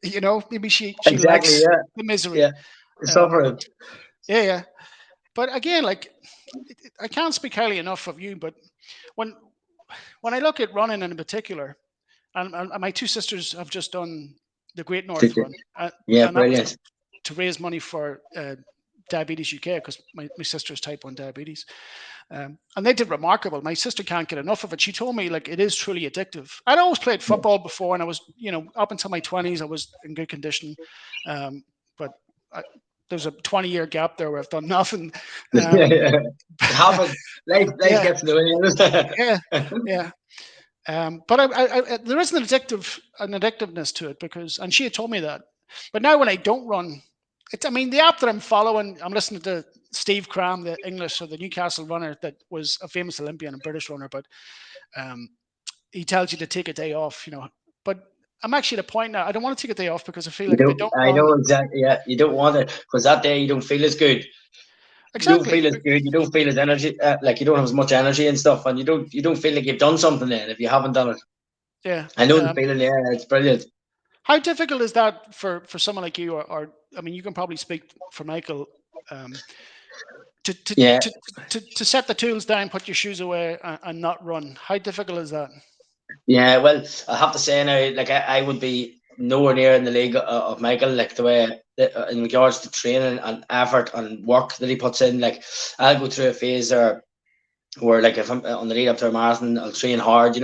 Maybe she exactly. likes Yeah, the misery. yeah. Um, Suffering. yeah, yeah. But again, like I can't speak highly enough of you, but when when I look at running in particular, and my two sisters have just done the Great North Run, Yeah, and that was brilliant. to raise money for Diabetes UK, because my sister's type 1 diabetes. And they did remarkable. My sister can't get enough of it. She told me, like, it is truly addictive. I'd always played football before, and I was, up until my 20s, I was in good condition. But I, there's a 20-year gap there where I've done nothing. Um, It happens. Life yeah, gets in the yeah, way. yeah. But there is an addictiveness to it, because, and she had told me that. But now when I don't run, I mean, the app that I'm following, I'm listening to Steve Cram, the English or the Newcastle runner that was a famous Olympian and British runner, but um, he tells you to take a day off, But I'm actually at a point now. I don't want to take a day off because I feel You like if I don't. don't I run, know exactly. Yeah, you don't want it because that day you don't feel as good. You don't exactly, feel as good. You don't feel as energy. Like you don't have as much energy and stuff, and you don't feel like you've done something then if you haven't done it. yeah. I know the Um, feeling. Yeah, it's brilliant. how difficult is that for someone like you, or I mean, you can probably speak for Michael, um, to, to Yeah, to to set the tools down, put your shoes away, and not run. How difficult is that? yeah. Well, I have to say now, like I would be nowhere near in the league of Michael. Like the way in regards to training and effort and work that he puts in. Like I'll go through a phase there where like if I'm on the lead up to a marathon, I'll train hard.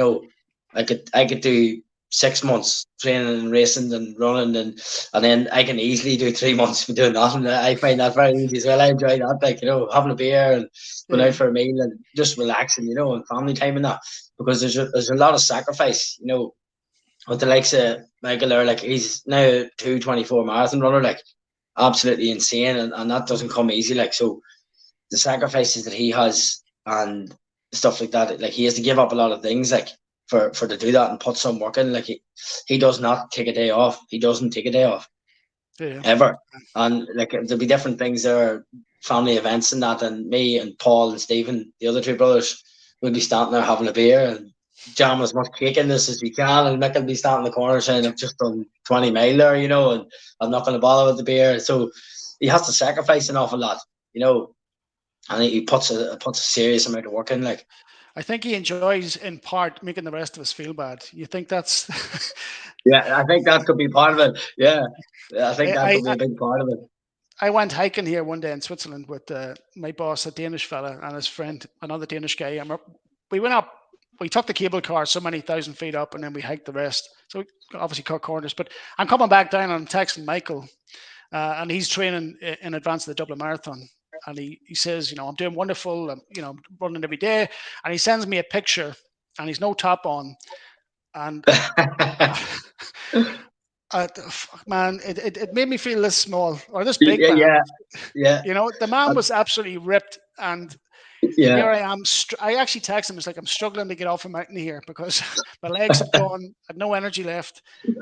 I could do 6 months training and racing and running and then I can easily do 3 months of doing nothing. I find that very easy as well. I enjoy that, like having a beer and going out Yeah, for a meal and just relaxing, and family time and that because there's a lot of sacrifice, with the likes of Michael there, like he's now a 2:24 marathon runner, like absolutely insane, and that doesn't come easy, like so the sacrifices that he has and stuff like that. Like he has to give up a lot of things, like for to do that and put some work in. Like he does not take a day off. He doesn't take a day off yeah. ever. And like there'll be different things there, family events and that. And me and Paul and Stephen, the other two brothers, will be standing there having a beer and jam as much cake in this as we can. And Mick will be standing in the corner saying, "I've just done 20 mile there, and I'm not going to bother with the beer." So he has to sacrifice an awful lot, you know and he puts a serious amount of work in. Like, I think he enjoys in part making the rest of us feel bad. You think that's? yeah, I think that could be part of it. Yeah, I think that I, could be I a big part of it. I went hiking here one day in Switzerland with my boss, a Danish fella, and his friend, another Danish guy. And we went up. We took the cable car so many thousand feet up, and then we hiked the rest. So we obviously cut corners. But I'm coming back down, and I'm texting Michael, and he's training in advance of the Dublin Marathon. And he says, I'm doing wonderful. I'm running every day. And he sends me a picture, and he's no top on, and man, it made me feel this small or this big, yeah, man. yeah, yeah, The man uh, was absolutely ripped, and here yeah, I am. I actually texted him. It's like I'm struggling to get off a mountain here because my legs had gone, had no energy left,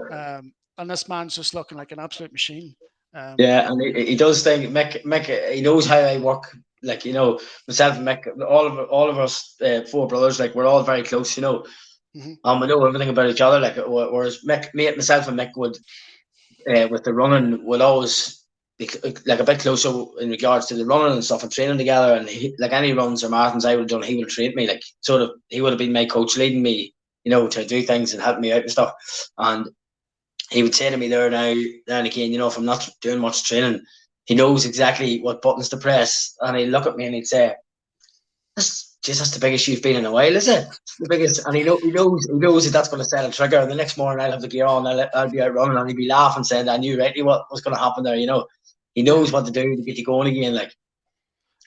and this man's just looking like an absolute machine. Um, yeah. And he does think Mick. He knows how I work. Like myself and Mick, all of us four brothers, like we're all very close. mhm. We know everything about each other. Like whereas Mick, myself and Mick would with the running will always be like a bit closer in regards to the running and stuff and training together. And like any runs or marathons I would have done, he would have trained me. Like sort of, he would have been my coach, leading me, to do things and helping me out and stuff. And he would say to me there and again, if I'm not doing much training, he knows exactly what buttons to press, and he'd look at me and he'd say, that's the biggest you've been in a while, is it? It's the biggest, and he knows that that's going to set a trigger. And the next morning, I'll have the gear on, I'll be out running, and he'd be laughing, saying, "I knew rightly what was going to happen there." He Yeah, knows what to do to get you going again, like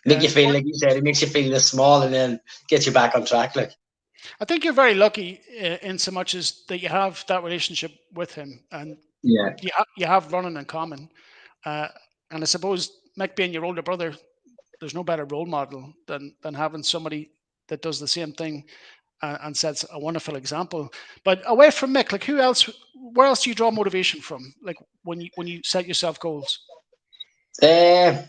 make yeah. you feel like you said, it makes you feel this small, and then get you back on track. Like, I think you're very lucky in so much as that you have that relationship with him, and yeah, you have running in common. Uh, and I suppose Mick being your older brother, there's no better role model than having somebody that does the same thing and sets a wonderful example. But away from Mick, like who else? Where else do you draw motivation from? Like when you set yourself goals. uh,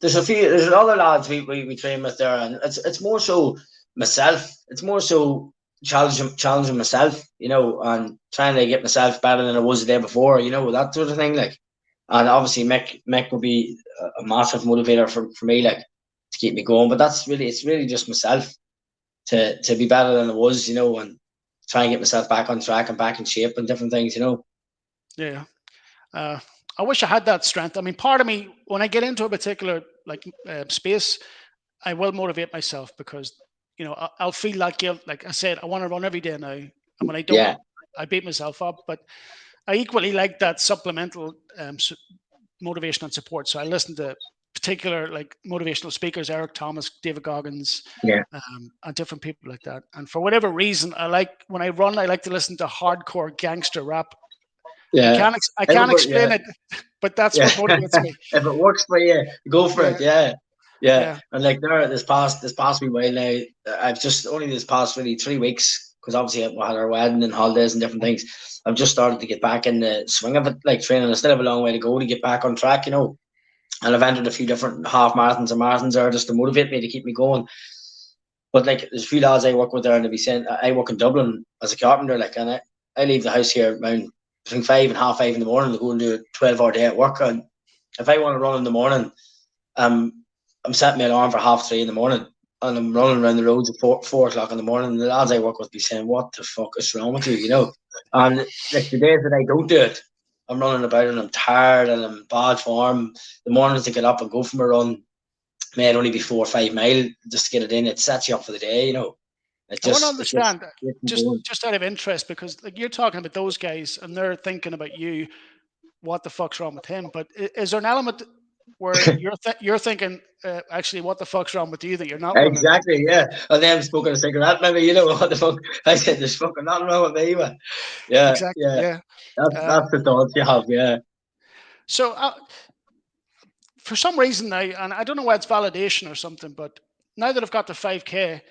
there's other lads we train with there, and it's more so myself. It's more so challenging myself, and trying to get myself better than I was the day before, that sort of thing. Like, and obviously Mick would be a massive motivator for me, like to keep me going. But it's really just myself to be better than I was, and try and get myself back on track and back in shape and different things. Yeah. Uh, I wish I had that strength. I mean, part of me, when I get into a particular space, I will motivate myself because I'll feel that guilt. Like I said, I want to run every day now, and when I don't, Yeah, I beat myself up. But I equally like that supplemental motivation and support. So I listen to particular like motivational speakers, Eric Thomas, David Goggins, yeah, and different people like that. And for whatever reason, I like when I run, I like to listen to hardcore gangster rap. Yeah. I If can't yeah. explain it, but that's Yeah. what motivates me. If it works for you, go for Yeah, it. Yeah. Yeah. yeah. And like there, this past wee while now, I've just only this past really 3 weeks, because obviously we had our wedding and holidays and different things. I've just started to get back in the swing of it, like training. I still have a long way to go to get back on track, And I've entered a few different half marathons and marathons there just to motivate me to keep me going. But like there's a few lads I work with there, and they be saying I work in Dublin as a carpenter, like, and I leave the house here around between 5 and 5:30 in the morning to go and do a 12-hour day at work. And if I want to run in the morning, I'm setting my alarm for 3:30 in the morning, and I'm running around the roads at 4 o'clock in the morning. And the lads I work with be saying, "What the fuck is wrong with you?" And like the days that I don't do it, I'm running about and I'm tired and I'm in bad form. The mornings to get up and go for a run may only be 4 or 5 mile just to get it in. It sets you up for the day. I want to It just understand, gets you going. just out of interest, because like you're talking about those guys and they're thinking about you. What the fuck's wrong with him? But is there an element where you're thinking, actually, what the fuck's wrong with you that you're not running? Exactly, yeah. And then smoking a cigarette, maybe, what the fuck. I said, there's fucking nothing wrong with me, man. Yeah, Exactly. yeah. Yeah. That's the thoughts you have, yeah. So for some reason now, and I don't know why it's validation or something, but now that I've got the 5K,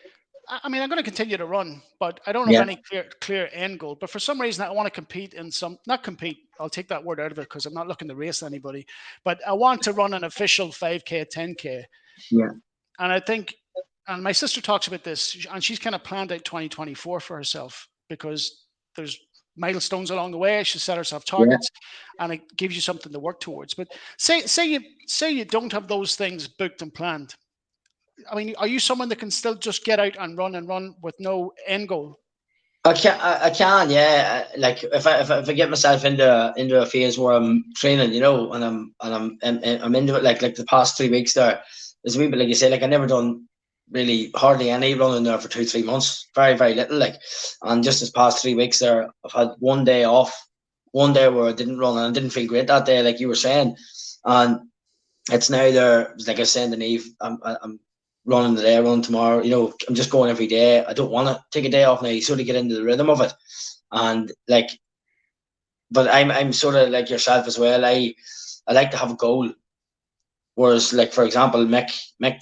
I mean, I'm going to continue to run, but I don't have Yeah, any clear end goal. But for some reason, I want to compete in some, not compete, I'll take that word out of it because I'm not looking to race anybody, but I want to run an official 5K, 10K. yeah, And I think, and my sister talks about this, and she's kind of planned out 2024 for herself because there's milestones along the way. She set herself yeah. targets, and it gives you something to work towards. But say you don't have those things booked and planned. I mean, are you someone that can still just get out and run with no end goal? I can, yeah. Like if I get myself into a phase where I'm training, and I'm into it, like the past 3 weeks there, there's a wee bit like you say, like I never done really hardly any running there for 2 3 months, very very little, like, and just this past 3 weeks there, I've had one day off, one day where I didn't run and I didn't feel great that day, like you were saying, and it's now there. Like I was saying to Neve, I'm running today, running tomorrow. I'm just going every day. I don't want to take a day off now. You sort of get into the rhythm of it, and like, but I'm sort of like yourself as well. I like to have a goal. Whereas, like for example, Mick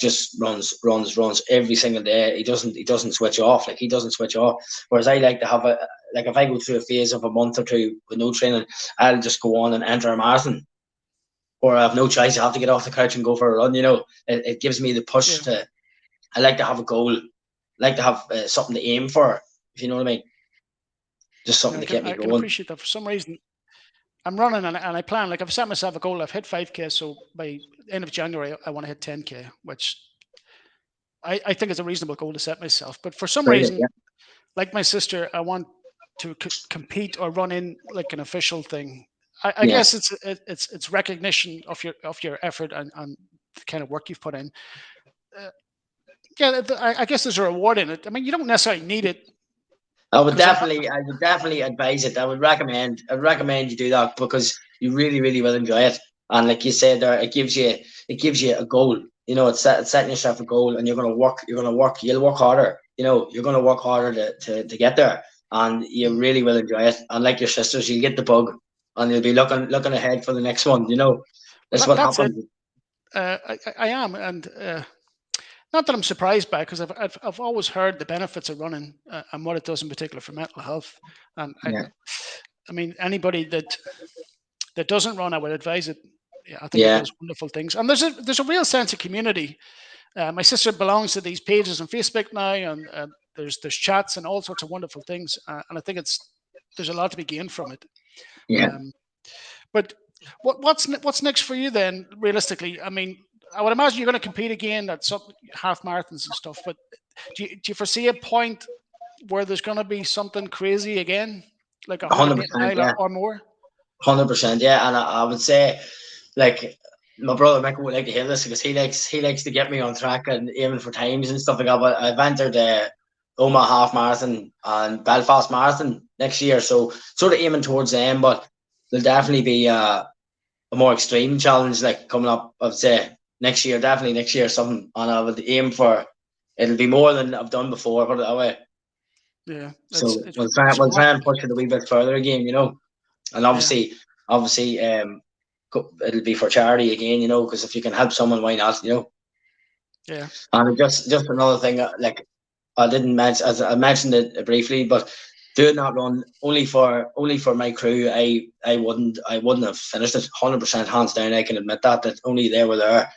just runs every single day. He doesn't switch off. Like he doesn't switch off. Whereas I like to have like if I go through a phase of a month or two with no training, I'll just go on and enter a marathon, or I have no choice. I have to get off the couch and go for a run. It gives me the push Yeah, to. I like to have a goal. I like to have something to aim for. If you know what I mean, just something no, to keep me I can going. appreciate that. For some reason, I'm running and I plan, like I've set myself a goal. I've hit 5K, so by end of January, I want to hit 10K, which I think is a reasonable goal to set myself. But for some Brilliant. reason, like my sister, I want to compete or run in like an official thing. I Yeah. guess it's recognition of your effort and the kind of work you've put in. Uh, yeah, I guess there's a reward in it. I mean, you don't necessarily need it because I'm not. I would definitely advise it. I'd recommend you do that because you really, really will enjoy it. And like you said there, it gives you a goal. It's setting yourself a goal, and you'll work harder. You're gonna work harder to get there, and you Mm. really will enjoy it. And like your sisters, you'll get the bug, and you'll be looking ahead for the next one. Well, That's what that's it. happens. I am, and not that I'm surprised by, because I've always heard the benefits of running and what it does in particular for mental health. And Yeah, I mean, anybody that doesn't run, I would advise it. Yeah, I think it yeah, does wonderful things, and there's a real sense of community. My sister belongs to these pages on Facebook now, and there's chats and all sorts of wonderful things, and I think there's a lot to be gained from it. yeah. Um, but what's next for you then? Realistically, I mean, I would imagine you're going to compete again at some half marathons and stuff. But do you foresee a point where there's going to be something crazy again, like 108 100%. mile Yeah, or more? 100%. Yeah, and I would say, like, my brother Mick would like to hear this because he likes to get me on track and aiming for times and stuff like that. But I've entered the Oma half marathon and Belfast marathon next year, so sort of aiming towards them. But there'll definitely be a more extreme challenge like coming up. I'd say next year, definitely next year, something, and I would aim for. It'll be more than I've done before. Put it that way. Yeah, So it's we'll try it's we'll what try and push it a wee bit further again. And Yeah, obviously, it'll be for charity again, because if you can help someone, why not? yeah, And just another thing, like I didn't mention, as I mentioned it briefly, but doing that run only for my crew, I wouldn't have finished it 100% hands down. I can admit that only they were there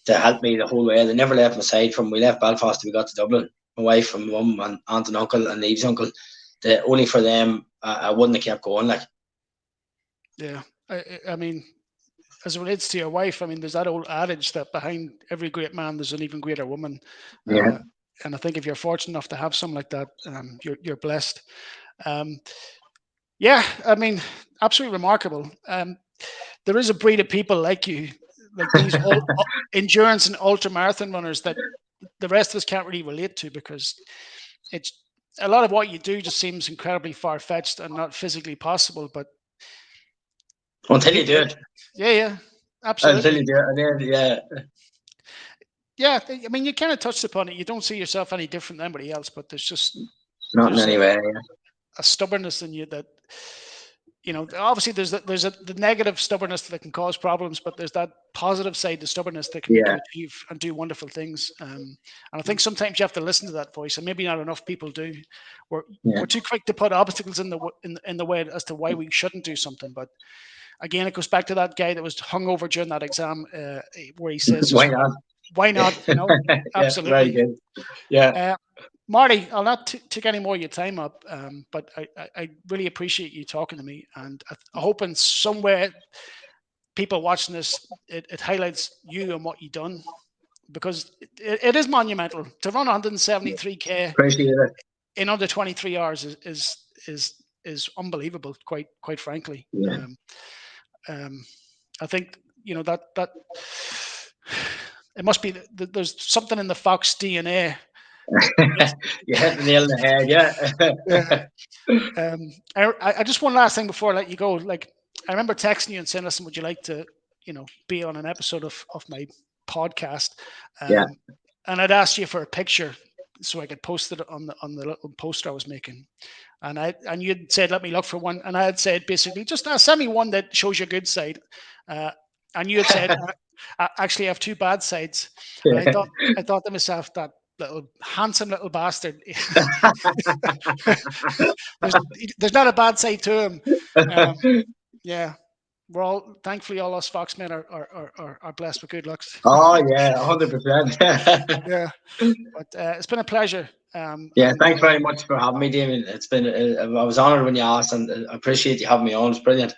to help me the whole way. They never left my side from we left Belfast till we got to Dublin. My wife and mum and aunt and uncle and Eve's uncle. Only for them, I wouldn't have kept going. Like, yeah. I mean, as it relates to your wife, I mean, there's that old adage that behind every great man, there's an even greater woman. yeah, Uh, and I think if you're fortunate enough to have someone like that, you're blessed. Um, yeah, I mean, absolutely remarkable. There is a breed of people like you, like these endurance and ultra marathon runners that the rest of us can't really relate to, because it's a lot of what you do just seems incredibly far fetched and not physically possible. But until you people do like, it, yeah, yeah, until you absolutely. do it, and then yeah, Yeah, I mean, you kind of touched upon it. You don't see yourself any different than anybody else, but not in there's any way. a stubbornness in you that, obviously there's the negative stubbornness that can cause problems, but there's that positive side, the stubbornness that can make Yeah, you achieve and do wonderful things. And I think sometimes you have to listen to that voice, and maybe not enough people do. We're yeah, we're too quick to put obstacles in the way as to why we shouldn't do something. But again, it goes back to that guy that was hungover during that exam, where he says, why just not? why not? Yeah, very Absolutely. good. Yeah, Uh, Marty, I'll not take any more of your time up, but I really appreciate you talking to me, and I hope in some way people watching this, it highlights you and what you've done, because it is monumental to run 173K appreciate it. in under 23 hours is unbelievable, quite frankly. Yeah, Um, I think that it must be there's something in the Fox DNA. That's, you hit the nail on the head. yeah. Yeah, I just one last thing before I let you go. Like, I remember texting you and saying, "Listen, would you like to, be on an episode of my podcast?" yeah. Um, and I'd asked you for a picture so I could post it on the little poster I was making. And you'd said, "Let me look for one." And I had said, basically, just send me one that shows your good side. Uh, and you had said, "Actually, I have two bad sides." And I thought to myself, that little handsome little bastard. there's there's not a bad side to him. Um, yeah, we're all thankfully all us Foxmen are blessed with good looks. Oh yeah, 100%. Yeah, but it's been a pleasure. Yeah, And thanks very much for having me, Damien. It's been I was honoured when you asked, and I appreciate you having me on. It's brilliant.